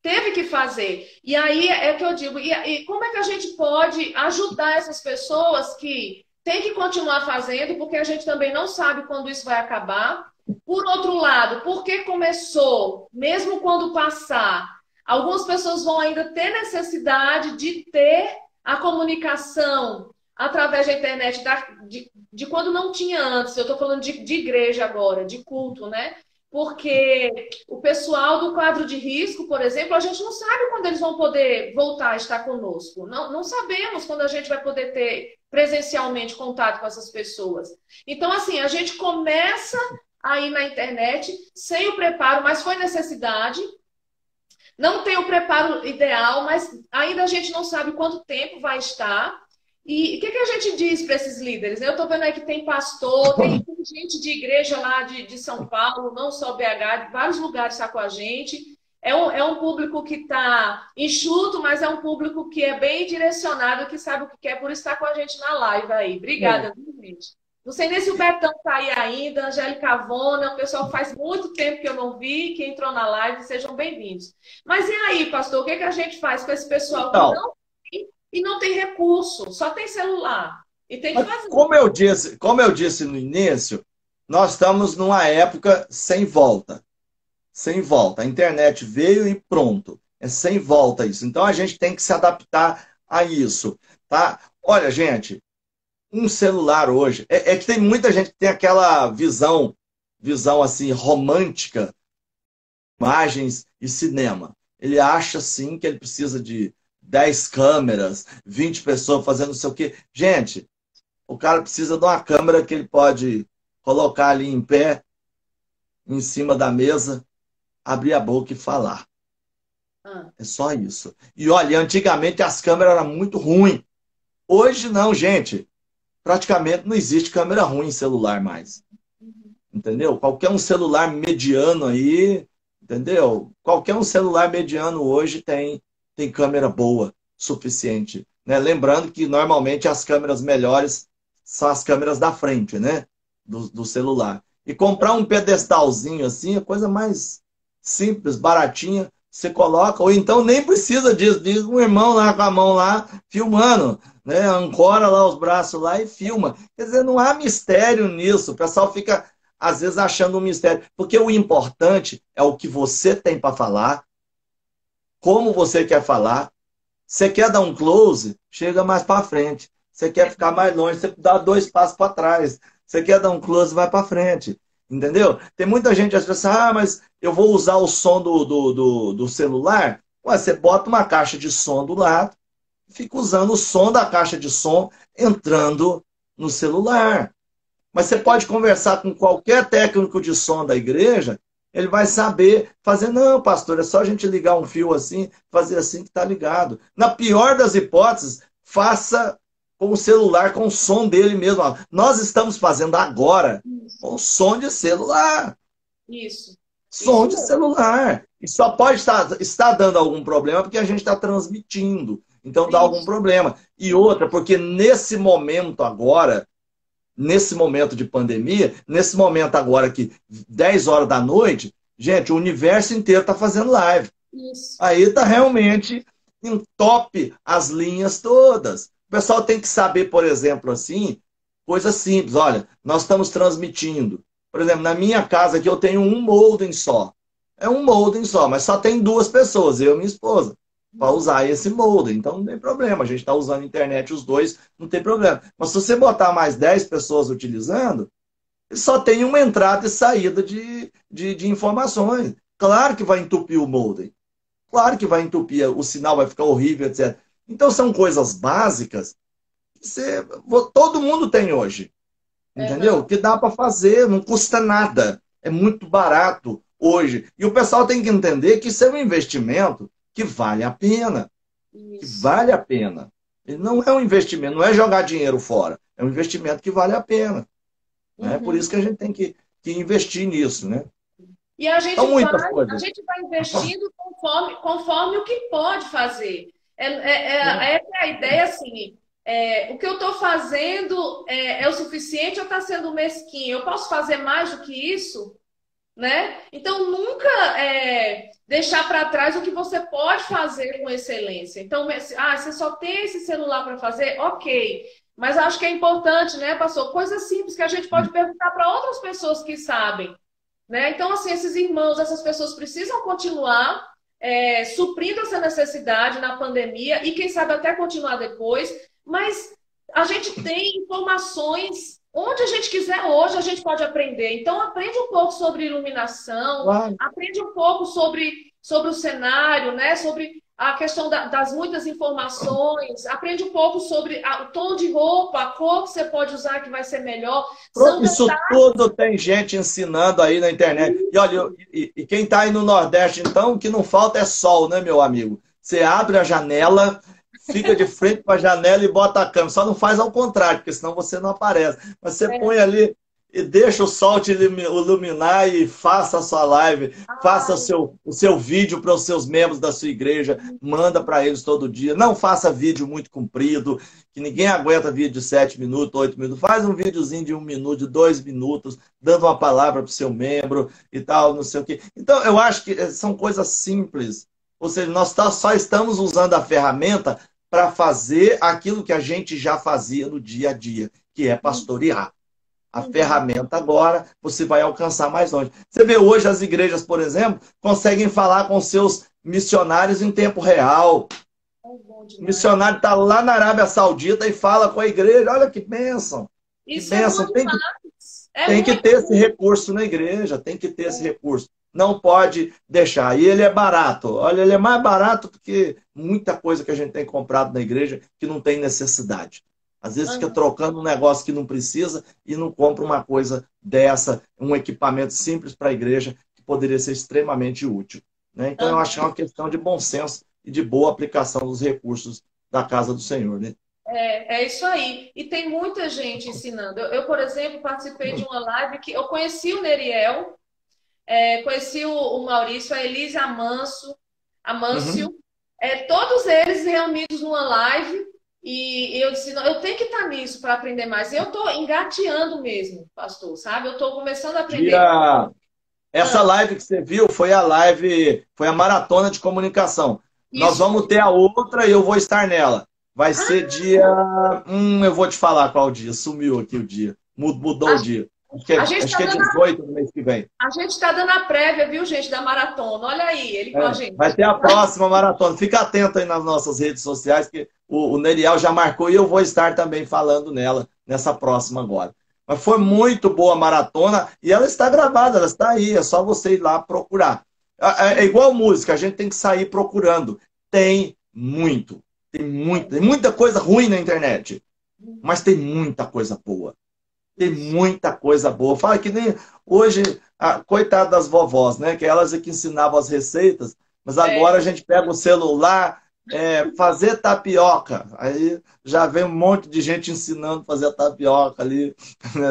Teve que fazer. E aí é que eu digo, e como é que a gente pode ajudar essas pessoas que têm que continuar fazendo, porque a gente também não sabe quando isso vai acabar. Por outro lado, porque começou, mesmo quando passar, algumas pessoas vão ainda ter necessidade de ter a comunicação através da internet, de quando não tinha antes. Eu estou falando de igreja agora, de culto, né? Porque o pessoal do quadro de risco, por exemplo, a gente não sabe quando eles vão poder voltar a estar conosco. Não sabemos quando a gente vai poder ter presencialmente contato com essas pessoas. Então, assim, a gente começa aí na internet sem o preparo, mas foi necessidade. Não tem o preparo ideal, mas ainda a gente não sabe quanto tempo vai estar. E o que a gente diz para esses líderes? Eu estou vendo aí que tem pastor, tem gente de igreja lá de São Paulo, não só BH, de vários lugares está com a gente. É um público que está enxuto, mas é um público que é bem direcionado, que sabe o que quer por estar com a gente na live aí. Obrigada, viu, gente? Não sei nem se o Betão está aí ainda, Angélica Avona, o pessoal que faz muito tempo que eu não vi, que entrou na live, sejam bem-vindos. Mas e aí, pastor, o que a gente faz com esse pessoal que Então, não tem e não tem recurso, só tem celular e tem que mas fazer? como eu disse no início, nós estamos numa época sem volta. Sem volta. A internet veio e pronto. É sem volta isso. Então a gente tem que se adaptar a isso, tá? Olha, gente, um celular hoje. É que tem muita gente que tem aquela visão assim, romântica, imagens e cinema. Ele acha sim que ele precisa de 10 câmeras, 20 pessoas fazendo não sei o quê. Gente, o cara precisa de uma câmera que ele pode colocar ali em pé, em cima da mesa, abrir a boca e falar. Ah, É só isso. E olha, antigamente as câmeras eram muito ruins. Hoje não, gente. Praticamente não existe câmera ruim em celular mais. Entendeu? Qualquer um celular mediano aí, entendeu? Qualquer um celular mediano hoje tem câmera boa, suficiente. Né? Lembrando que normalmente as câmeras melhores são as câmeras da frente, né? Do celular. E comprar um pedestalzinho assim, a coisa mais simples, baratinha, você coloca, ou então nem precisa disso, diz um irmão lá com a mão lá, filmando, né? Ancora lá os braços lá e filma. Quer dizer, não há mistério nisso. O pessoal fica às vezes achando um mistério. Porque o importante é o que você tem para falar, como você quer falar. Você quer dar um close, chega mais para frente. Você quer ficar mais longe, você dá 2 passos para trás. Você quer dar um close, vai para frente. Entendeu? Tem muita gente que acha assim, mas eu vou usar o som do celular. Ué, você bota uma caixa de som do lado, fica usando o som da caixa de som entrando no celular. Mas você pode conversar com qualquer técnico de som da igreja, ele vai saber fazer, não, pastor, é só a gente ligar um fio assim, fazer assim que está ligado. Na pior das hipóteses, faça com o celular, com o som dele mesmo. Nós estamos fazendo agora com som de celular. Isso. Som Isso de mesmo. celular. E só pode estar dando algum problema porque a gente está transmitindo. Então dá algum Isso. problema. E outra, porque nesse momento agora, nesse momento de pandemia, nesse momento agora que 10 horas da noite, gente, o universo inteiro está fazendo live. Isso. Aí está realmente em top as linhas todas. O pessoal tem que saber, por exemplo, assim, coisas simples. Olha, nós estamos transmitindo. Por exemplo, na minha casa aqui eu tenho um modem só. É um modem só, mas só tem duas pessoas, eu e minha esposa, para usar esse modem. Então não tem problema. A gente está usando a internet os dois, não tem problema. Mas se você botar mais 10 pessoas utilizando, só tem uma entrada e saída de informações. Claro que vai entupir o modem. Claro que vai entupir, o sinal vai ficar horrível, etc. Então são coisas básicas que todo mundo tem hoje. Entendeu? Aham. Que dá para fazer, não custa nada. É muito barato hoje. E o pessoal tem que entender que isso é um investimento que vale a pena. Que Isso. vale a pena. Ele não é um investimento, não é jogar dinheiro fora. É um investimento que vale a pena. Né? Por isso Uhum. que a gente tem que investir nisso. Né? E a São gente muitas vai, a coisas. gente vai investindo conforme o que pode fazer. Essa é a ideia, assim, o que eu estou fazendo é o suficiente ou está sendo mesquinho? Eu posso fazer mais do que isso? Né? Então, nunca deixar para trás o que você pode fazer com excelência. Então, você só tem esse celular para fazer? Ok. Mas acho que é importante, né, pastor? Coisas simples que a gente pode perguntar para outras pessoas que sabem. Né? Então, assim, esses irmãos, essas pessoas precisam continuar suprindo essa necessidade na pandemia e, quem sabe, até continuar depois. Mas a gente tem informações onde a gente quiser hoje, a gente pode aprender. Então, aprende um pouco sobre iluminação, Claro. aprende um pouco sobre o cenário, né? Sobre a questão das muitas informações, aprende um pouco sobre o tom de roupa, a cor que você pode usar que vai ser melhor. São Isso tudo tem gente ensinando aí na internet. E olha, e quem está aí no Nordeste, então, o que não falta é sol, né, meu amigo? Você abre a janela, fica de frente para a janela e bota a câmera. Só não faz ao contrário, porque senão você não aparece. Mas você põe ali e deixa o sol te iluminar e faça a sua live, faça o seu vídeo para os seus membros da sua igreja, manda para eles todo dia. Não faça vídeo muito comprido, que ninguém aguenta vídeo de 7 minutos, 8 minutos. Faz um videozinho de 1 minuto, de 2 minutos, dando uma palavra para o seu membro e tal, não sei o quê. Então, eu acho que são coisas simples. Ou seja, nós só estamos usando a ferramenta para fazer aquilo que a gente já fazia no dia a dia, que é pastorear. A ferramenta agora, você vai alcançar mais longe. Você vê hoje as igrejas, por exemplo, conseguem falar com seus missionários em tempo real. O missionário está lá na Arábia Saudita e fala com a igreja. Olha que bênção. Que Isso é bom bênção. demais. É Tem que muito ter esse bom. recurso na igreja. Tem que ter esse recurso. Não pode deixar. E ele é barato. Olha, ele é mais barato do que muita coisa que a gente tem comprado na igreja que não tem necessidade. Às vezes fica trocando um negócio que não precisa e não compra uma coisa dessa, um equipamento simples para a igreja que poderia ser extremamente útil. Né? Então, eu acho que é uma questão de bom senso e de boa aplicação dos recursos da casa do Senhor. Né? É isso aí. E tem muita gente ensinando. Por exemplo, participei de uma live que eu conheci o Neriel, conheci o Maurício, a Elise Uhum. Amâncio, todos eles reunidos numa live. E eu disse, não, eu tenho que estar nisso para aprender mais. Eu estou engateando mesmo, pastor, sabe? Eu estou começando a aprender. Dia... Essa Ah, live que você viu foi a live, foi a maratona de comunicação. Nós isso vamos mesmo. ter a outra e eu vou estar nela. Vai ser Ah, dia. Eu vou te falar qual dia. Sumiu aqui o dia. Mudou o dia. Acho que a é, gente acho está que é dando, 18 do mês que vem. a gente tá dando a prévia, viu, gente, da maratona. Olha aí, ele com a Vai gente. ter a próxima maratona. Fica atento aí nas nossas redes sociais, que o Neriel já marcou e eu vou estar também falando nela, nessa próxima agora. Mas foi muito boa a maratona e ela está gravada, ela está aí, é só você ir lá procurar. É igual música, a gente tem que sair procurando. Tem muita coisa ruim na internet, mas tem muita coisa boa. Tem Isso. muita coisa boa. Fala que nem hoje, coitada das vovós, né? Que elas é que ensinavam as receitas, mas agora a gente pega o celular, fazer tapioca. Aí já vem um monte de gente ensinando a fazer tapioca ali, né,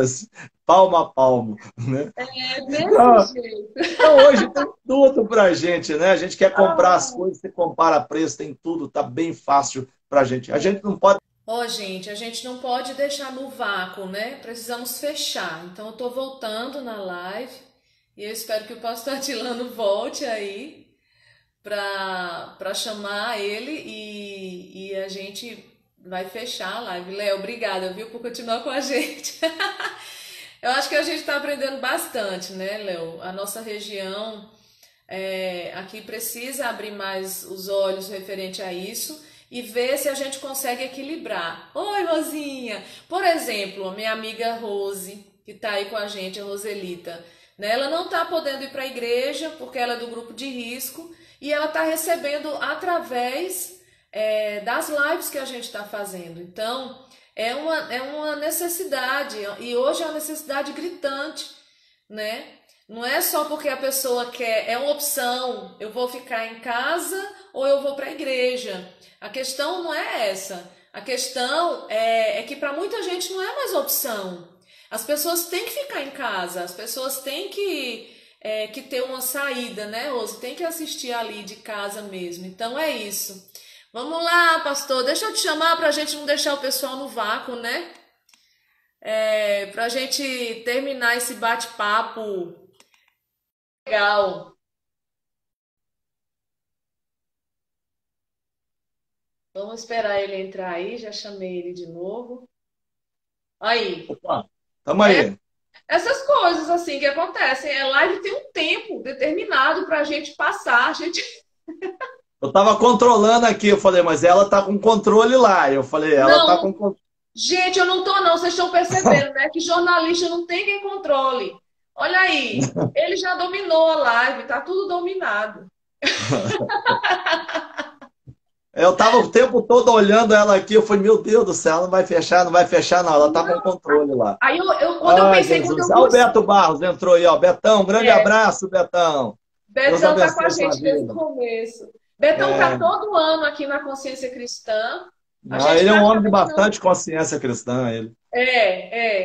palmo a palmo, né? É desse Então, jeito. então, hoje tem tudo pra gente, né? A gente quer comprar as Ah, coisas, você compara preço, tem tudo, tá bem fácil pra gente. A gente não pode. ó, gente, a gente não pode deixar no vácuo, né? Precisamos fechar. Então, eu tô voltando na live e eu espero que o pastor Atilano volte aí para chamar ele e a gente vai fechar a live. Léo, obrigada, viu, por continuar com a gente. Eu acho que a gente está aprendendo bastante, né, Léo? A nossa região aqui precisa abrir mais os olhos referente a isso e ver se a gente consegue equilibrar. Oi, Rosinha! Por exemplo, a minha amiga Rose, que está aí com a gente, a Roselita, né? Ela não está podendo ir para a igreja porque ela é do grupo de risco e ela está recebendo através das lives que a gente está fazendo. Então, é uma necessidade e hoje é uma necessidade gritante, né? Não é só porque a pessoa quer, é uma opção, eu vou ficar em casa ou eu vou para a igreja. A questão não é essa. A questão é que para muita gente não é mais opção. As pessoas têm que ficar em casa, as pessoas têm que ter uma saída, né, Rose? Tem que assistir ali de casa mesmo. Então é isso. Vamos lá, pastor, deixa eu te chamar para a gente não deixar o pessoal no vácuo, né? Para a gente terminar esse bate-papo legal. Vamos esperar ele entrar aí, já chamei ele de novo. Aí, Opa, tamo é, aí. essas coisas assim que acontecem. A live tem um tempo determinado para a gente passar. A gente Eu tava controlando aqui, eu falei, mas ela tá com controle lá. Eu falei, ela tá não, com controle. gente, eu não tô não. Vocês estão percebendo, né? Que jornalista não tem quem controle. Olha aí, ele já dominou a live, tá tudo dominado. Eu tava o tempo todo olhando ela aqui, eu falei, meu Deus do céu, ela não vai fechar, não vai fechar, não. Ela tá com controle lá. Aí quando eu Ai, pensei, quando Jesus. eu Ah, o pus, Beto Barros entrou aí, ó. Betão, um grande abraço, Betão. Deus Betão tá com a abençoe sua gente desde o vida. começo. Betão tá É, todo ano aqui na Consciência Cristã. A não, gente ele é um homem de praticamente não. bastante consciência cristã, ele.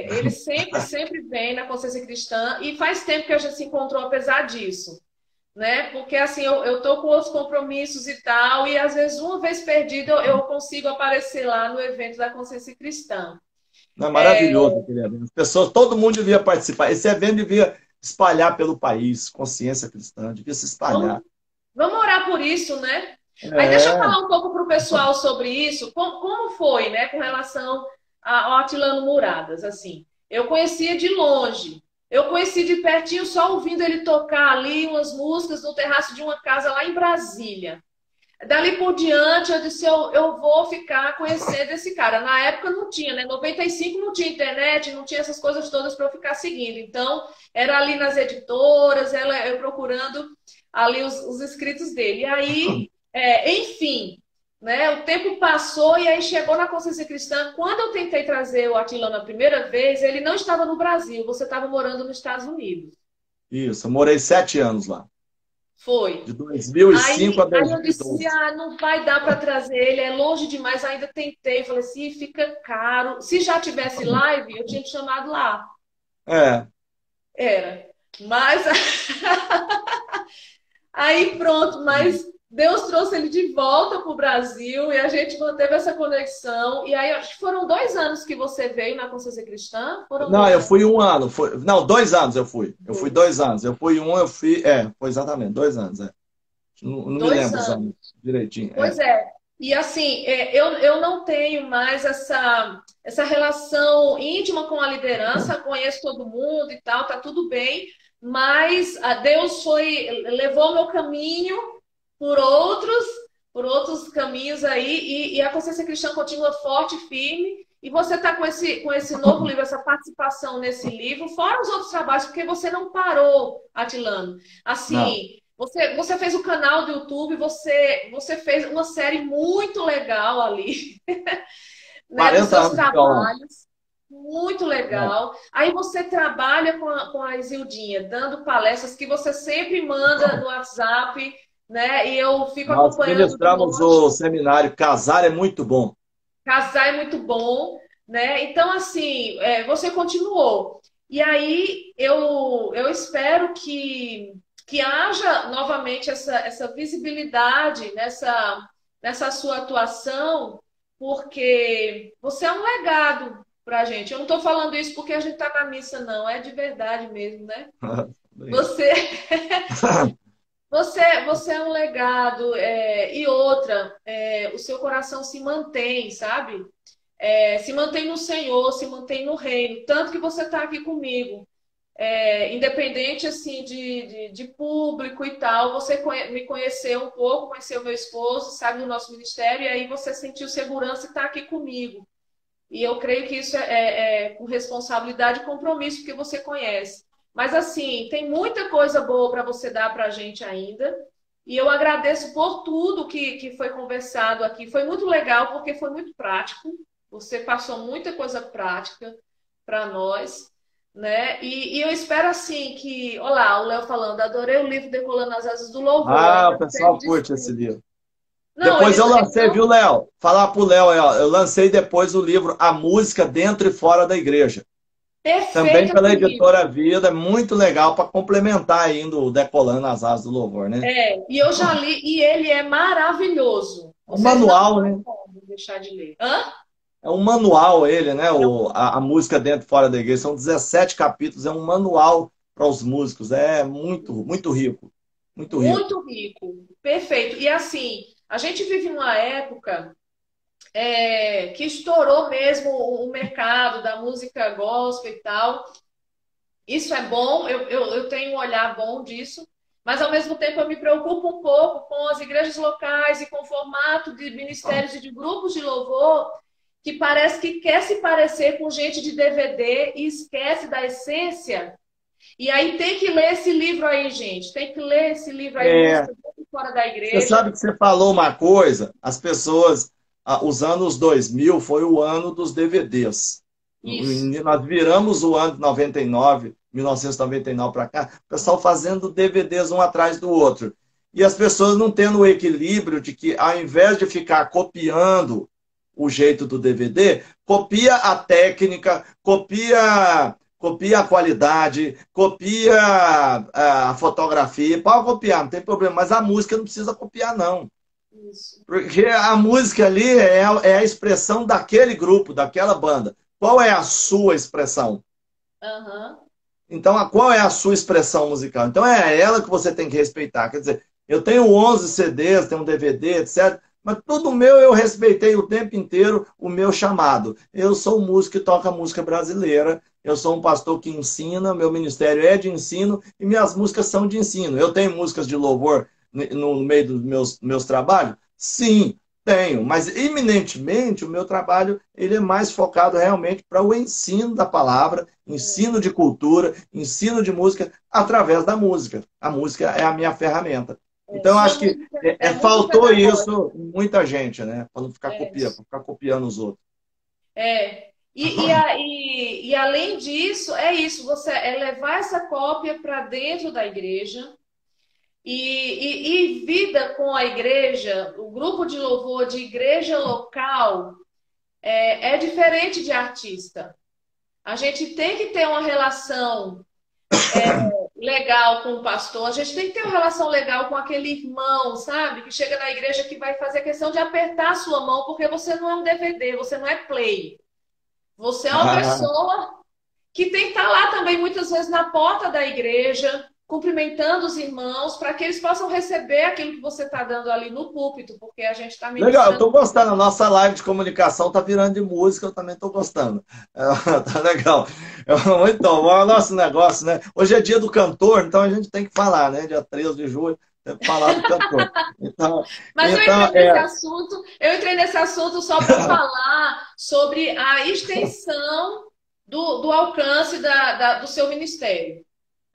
Ele sempre vem na Consciência Cristã e faz tempo que a gente se encontrou apesar disso, né? Porque assim, eu tô com outros compromissos e tal, e às vezes uma vez perdido eu consigo aparecer lá no evento da Consciência Cristã. Não, é maravilhoso aquele evento. As pessoas, todo mundo devia participar. Esse evento devia espalhar pelo país, consciência cristã, devia se Vamos, espalhar. vamos orar por isso, né? Aí deixa eu É, falar um pouco para o pessoal sobre isso, como foi, né, com relação ao Atilano Muradas, assim. Eu conhecia de longe, eu conheci de pertinho só ouvindo ele tocar ali umas músicas no terraço de uma casa lá em Brasília. Dali por diante, eu disse, eu vou ficar conhecendo esse cara. Na época não tinha, né? 95 não tinha internet, não tinha essas coisas todas para eu ficar seguindo. Então, era ali nas editoras, eu procurando ali os escritos dele. E aí, enfim, né? O tempo passou e aí chegou na Consciência Cristã. Quando eu tentei trazer o Atilano a primeira vez, ele não estava no Brasil, você estava morando nos Estados Unidos. isso, eu morei 7 anos lá, Foi. de 2005 a Aí eu disse, 2012. não vai dar para trazer ele, é longe demais. Ainda tentei, falei assim, fica caro. Se já tivesse live, eu tinha te chamado lá. É, Era. Mas aí pronto, mas Deus trouxe ele de volta para o Brasil e a gente manteve essa conexão. E aí, acho que foram 2 anos que você veio na Consciência Cristã? Foram não, dois eu anos. fui um ano. Não, 2 anos eu fui. Eu fui Dois. 2 anos. Eu fui um, eu fui. Foi exatamente, 2 anos. Não me Dois lembro os anos. anos direitinho. Pois é. E assim, eu não tenho mais essa relação íntima com a liderança, conheço todo mundo e tal, tá tudo bem, mas a Deus levou meu caminho por outros, por outros caminhos aí, e a consciência cristã continua forte e firme. E você está com esse novo livro, essa participação nesse livro, fora os outros trabalhos, porque você não parou, Atilano. Não, Assim, você fez o canal do YouTube, você fez uma série muito legal ali, né, dos 40 seus anos de violão. trabalhos. Muito É. legal. Aí você trabalha com a Isildinha, dando palestras que você sempre manda no WhatsApp. né? E eu fico Nós acompanhando de ministramos longe. o seminário Casar é muito bom. Casar é muito bom, né? Então, assim, você continuou. E aí eu espero que haja novamente essa visibilidade nessa sua atuação, porque você é um legado para a gente. Eu não estou falando isso porque a gente está na missa, não, é de verdade mesmo, né? Você, você é um legado, e outra, o seu coração se mantém, sabe? Se mantém no Senhor, se mantém no reino, tanto que você está aqui comigo. Independente assim de público e tal, você me conheceu um pouco, conheceu meu esposo, sabe do nosso ministério, e aí você sentiu segurança e está aqui comigo. E eu creio que isso é com responsabilidade e compromisso, porque você conhece. Mas assim, tem muita coisa boa para você dar para a gente ainda. E eu agradeço por tudo que foi conversado aqui. Foi muito legal, porque foi muito prático. Você passou muita coisa prática para nós, né? E eu espero assim que, olá, o Léo falando, adorei o livro Decolando as Asas do Louvor. Ah, Ainda o não teve pessoal curte esse discípulo. livro. Não, Depois eles, eu eles lancei, viu, não. Léo? Falar pro Léo aí, ó. Eu lancei depois o livro A Música Dentro e Fora da Igreja. Também Perfeito pela esse livro. editora Vida, é muito legal para complementar ainda o Decolando as Asas do Louvor, né? E eu já li, e ele é maravilhoso. É um Vocês não manual, vão né? deixar de ler. Hã? É um manual ele, né? É um A música dentro e fora da igreja. São 17 capítulos, é um manual para os músicos. É muito, muito rico. Muito rico. muito rico. Perfeito. E assim, a gente vive numa época que estourou mesmo o mercado da música gospel e tal. Isso é bom, eu tenho um olhar bom disso, mas ao mesmo tempo eu me preocupo um pouco com as igrejas locais e com o formato de ministérios e de grupos de louvor que parece que quer se parecer com gente de DVD e esquece da essência. E aí tem que ler esse livro aí, gente. Tem que ler esse livro aí, É, Música Dentro e Fora da você Igreja. sabe que você falou uma coisa, as pessoas, os anos 2000 foi o ano dos DVDs. Isso. Nós viramos o ano de 99, 1999 para cá, o pessoal fazendo DVDs um atrás do outro. E as pessoas não tendo o equilíbrio de que, ao invés de ficar copiando o jeito do DVD, copia a técnica, copia a qualidade, copia a fotografia, pode copiar, não tem problema, mas a música não precisa copiar, não. Isso. Porque a música ali é a expressão daquele grupo, daquela banda. Qual é a sua expressão? Aham. Então, qual é a sua expressão musical? Então, é ela que você tem que respeitar. Quer dizer, eu tenho 11 CDs, tenho um DVD, etc. Mas tudo meu eu respeitei o tempo inteiro o meu chamado. Eu sou um músico que toca música brasileira. Eu sou um pastor que ensina, meu ministério é de ensino e minhas músicas são de ensino. Eu tenho músicas de louvor no meio dos meus trabalhos? Sim, tenho, mas eminentemente o meu trabalho ele é mais focado realmente para o ensino da palavra, ensino de cultura, ensino de música através da música. A música é a minha ferramenta. Então, eu Sua acho que música é muito faltou pedagógica. isso em muita gente, né? Para não ficar É. copiando, para ficar copiando os outros. É. E além disso, é isso, você levar essa cópia para dentro da igreja e vida com a igreja, o grupo de louvor de igreja local é diferente de artista. A gente tem que ter uma relação legal com o pastor, a gente tem que ter uma relação legal com aquele irmão, sabe? Que chega na igreja que vai fazer questão de apertar a sua mão, porque você não é um DVD, você não é play. Você é uma Ah, pessoa que tem que estar lá também, muitas vezes, na porta da igreja, cumprimentando os irmãos, para que eles possam receber aquilo que você está dando ali no púlpito, porque a gente está legal, eu ministrando. estou gostando. A nossa live de comunicação está virando de música, eu também estou gostando. Tá legal. Muito bom, é o nosso negócio, né? Hoje é dia do cantor, então a gente tem que falar, né? Dia 13 de julho, tem que falar do cantor. Então, Mas então é. eu entrei nesse assunto só para falar sobre a extensão do alcance do seu ministério,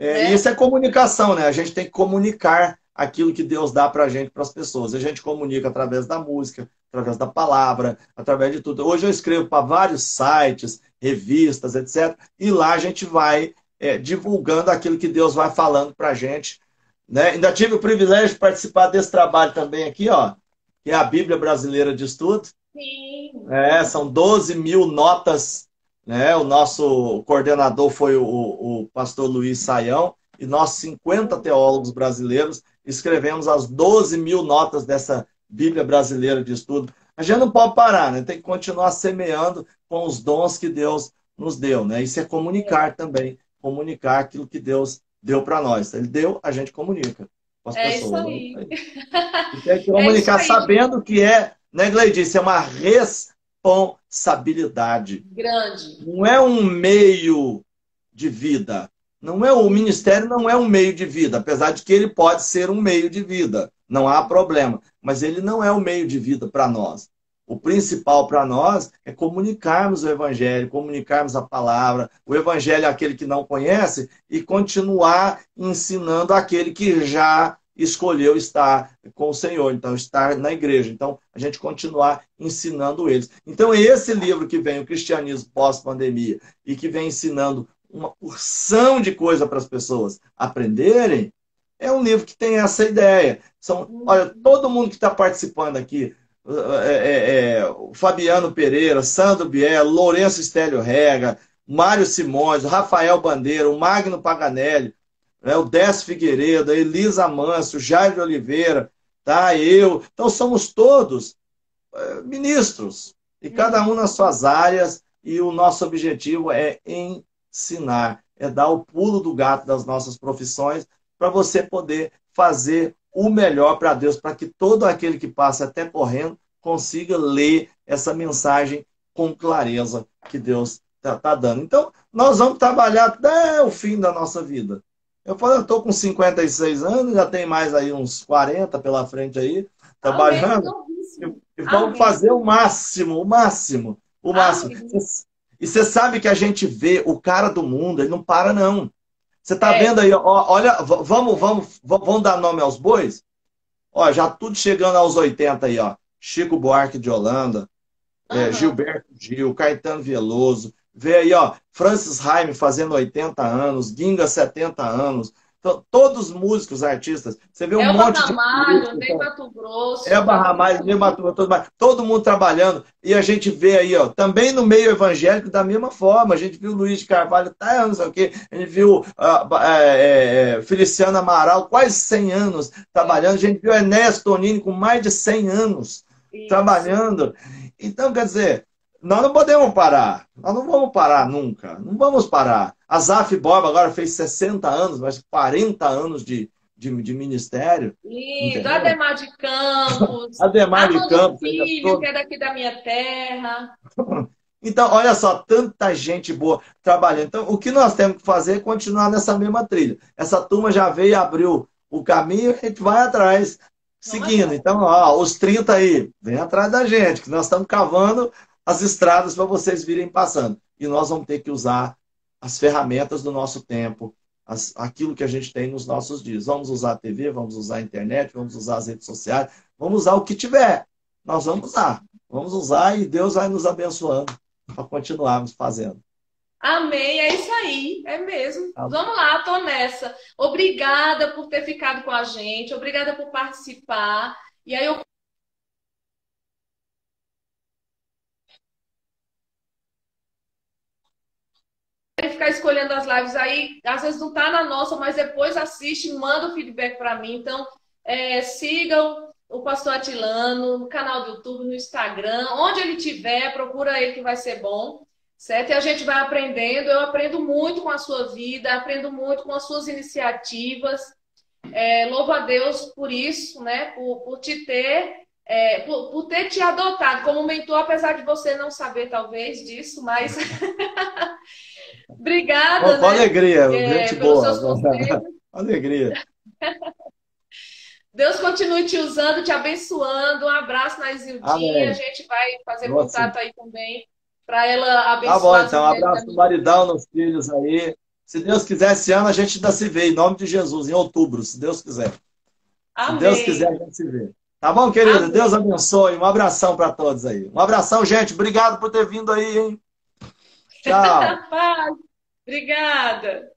né? Isso é comunicação, né? A gente tem que comunicar aquilo que Deus dá para a gente, para as pessoas. A gente comunica através da música, através da palavra, através de tudo. Hoje eu escrevo para vários sites, revistas, etc. E lá a gente vai divulgando aquilo que Deus vai falando para a gente né? Ainda tive o privilégio de participar desse trabalho também aqui, ó, que é a Bíblia Brasileira de Estudo. Sim. São 12 mil notas, né? O nosso coordenador foi o pastor Luiz Saião, e nós, 50 teólogos brasileiros, escrevemos as 12 mil notas dessa Bíblia Brasileira de Estudo. A gente não pode parar, né? Tem que continuar semeando com os dons que Deus nos deu, né? Isso é comunicar também, comunicar aquilo que Deus deu para nós. Ele deu, a gente comunica com as É isso pessoas, né? aí. E tem que É isso comunicar aí, gente. sabendo que é, né, Gleidice, é uma responsabilidade. Grande. Não é um meio de vida. Não é o ministério não é um meio de vida, apesar de que ele pode ser um meio de vida. Não há problema, mas ele não é o meio de vida para nós. O principal para nós é comunicarmos o evangelho, comunicarmos a palavra. O evangelho é aquele que não conhece e continuar ensinando aquele que já escolheu estar com o Senhor, então estar na igreja. Então, a gente continuar ensinando eles. Então, esse livro que vem, o Cristianismo Pós-Pandemia, e que vem ensinando uma porção de coisa para as pessoas aprenderem, é um livro que tem essa ideia. Olha, todo mundo que está participando aqui, o Fabiano Pereira, Sandro Biel, Lourenço Estélio Rega, Mário Simões, o Rafael Bandeira, o Magno Paganelli, né, o Décio Figueiredo, a Elisa Manso, o Jair Oliveira, tá, eu. Então, somos todos ministros, e cada um nas suas áreas, e o nosso objetivo é ensinar, é dar o pulo do gato das nossas profissões para você poder fazer o melhor para Deus, para que todo aquele que passa até correndo consiga ler essa mensagem com clareza que Deus está dando. Então, nós vamos trabalhar até o fim da nossa vida. Eu falo, eu estou com 56 anos, já tem mais aí uns 40 pela frente aí, Amém. trabalhando. Novíssimo. E vamos Amém. fazer o máximo, o máximo, o máximo. Amém. E você sabe que a gente vê o cara do mundo, ele não para, não. Você está É. vendo aí, ó, olha, vamos dar nome aos bois? Ó, já tudo chegando aos 80 aí, ó. Chico Buarque de Holanda, Aham. Gilberto Gil, Caetano Veloso. Vê aí, ó, Francis Haime fazendo 80 anos, Ginga 70 anos. Então, todos músicos, artistas. Você vê um Elba monte de Ramalho, políticos, Ney Mato é Grosso, tá Barra todo Mais, mundo. todo mundo trabalhando. E a gente vê aí, ó, também no meio evangélico, da mesma forma. A gente viu Luiz de Carvalho, tá, não sei o quê. A gente viu Feliciano Amaral, quase 100 anos trabalhando. A gente viu Ernesto Tonini com mais de 100 anos Isso. trabalhando. Então, quer dizer, nós não podemos parar. Nós não vamos parar nunca. Não vamos parar. A Zaf Borba agora fez 60 anos, mas 40 anos de ministério, Lindo. entendeu? Ademar de Campos, Ademar de Armando Campos, ainda Filho, que todo. é daqui da minha terra. Então, olha só, tanta gente boa trabalhando. Então, o que nós temos que fazer é continuar nessa mesma trilha. Essa turma já veio e abriu o caminho, a gente vai atrás, Vamos seguindo. atrás. Então, ó, os 30 aí, vem atrás da gente, que nós estamos cavando as estradas para vocês virem passando. E nós vamos ter que usar as ferramentas do nosso tempo, aquilo que a gente tem nos nossos dias. Vamos usar a TV, vamos usar a internet, vamos usar as redes sociais, vamos usar o que tiver. Nós vamos usar. Vamos usar e Deus vai nos abençoando para continuarmos fazendo. Amém, é isso aí, é mesmo. Tá? Vamos lá, tô nessa. Obrigada por ter ficado com a gente, obrigada por participar. E aí eu quero ficar escolhendo as lives aí, às vezes não tá na nossa, mas depois assiste, manda o feedback para mim. Então, sigam o Pastor Atilano no canal do YouTube, no Instagram, onde ele tiver, procura ele que vai ser bom. Certo? E a gente vai aprendendo. Eu aprendo muito com a sua vida, aprendo muito com as suas iniciativas. Louvo a Deus por isso, né? Por te ter, por ter te adotado como mentor, apesar de você não saber, talvez, disso, mas obrigada, Com né? alegria, gente Pelos boa. seus conselhos. Alegria. Deus continue te usando, te abençoando. Um abraço na Isildinha. A Amém. gente vai fazer Você. contato aí também para ela Tá bom, abençoar as então. Um mulheres da abraço no minha maridão, igreja. nos filhos aí. Se Deus quiser, esse ano a gente ainda se vê, em nome de Jesus, em outubro, se Deus quiser. Se Deus quiser, a Amém. gente se vê. Tá bom, querido? Deus Amém. abençoe. Um abração para todos aí. Um abração, gente. Obrigado por ter vindo aí, hein? Tchau. Paz. Obrigada.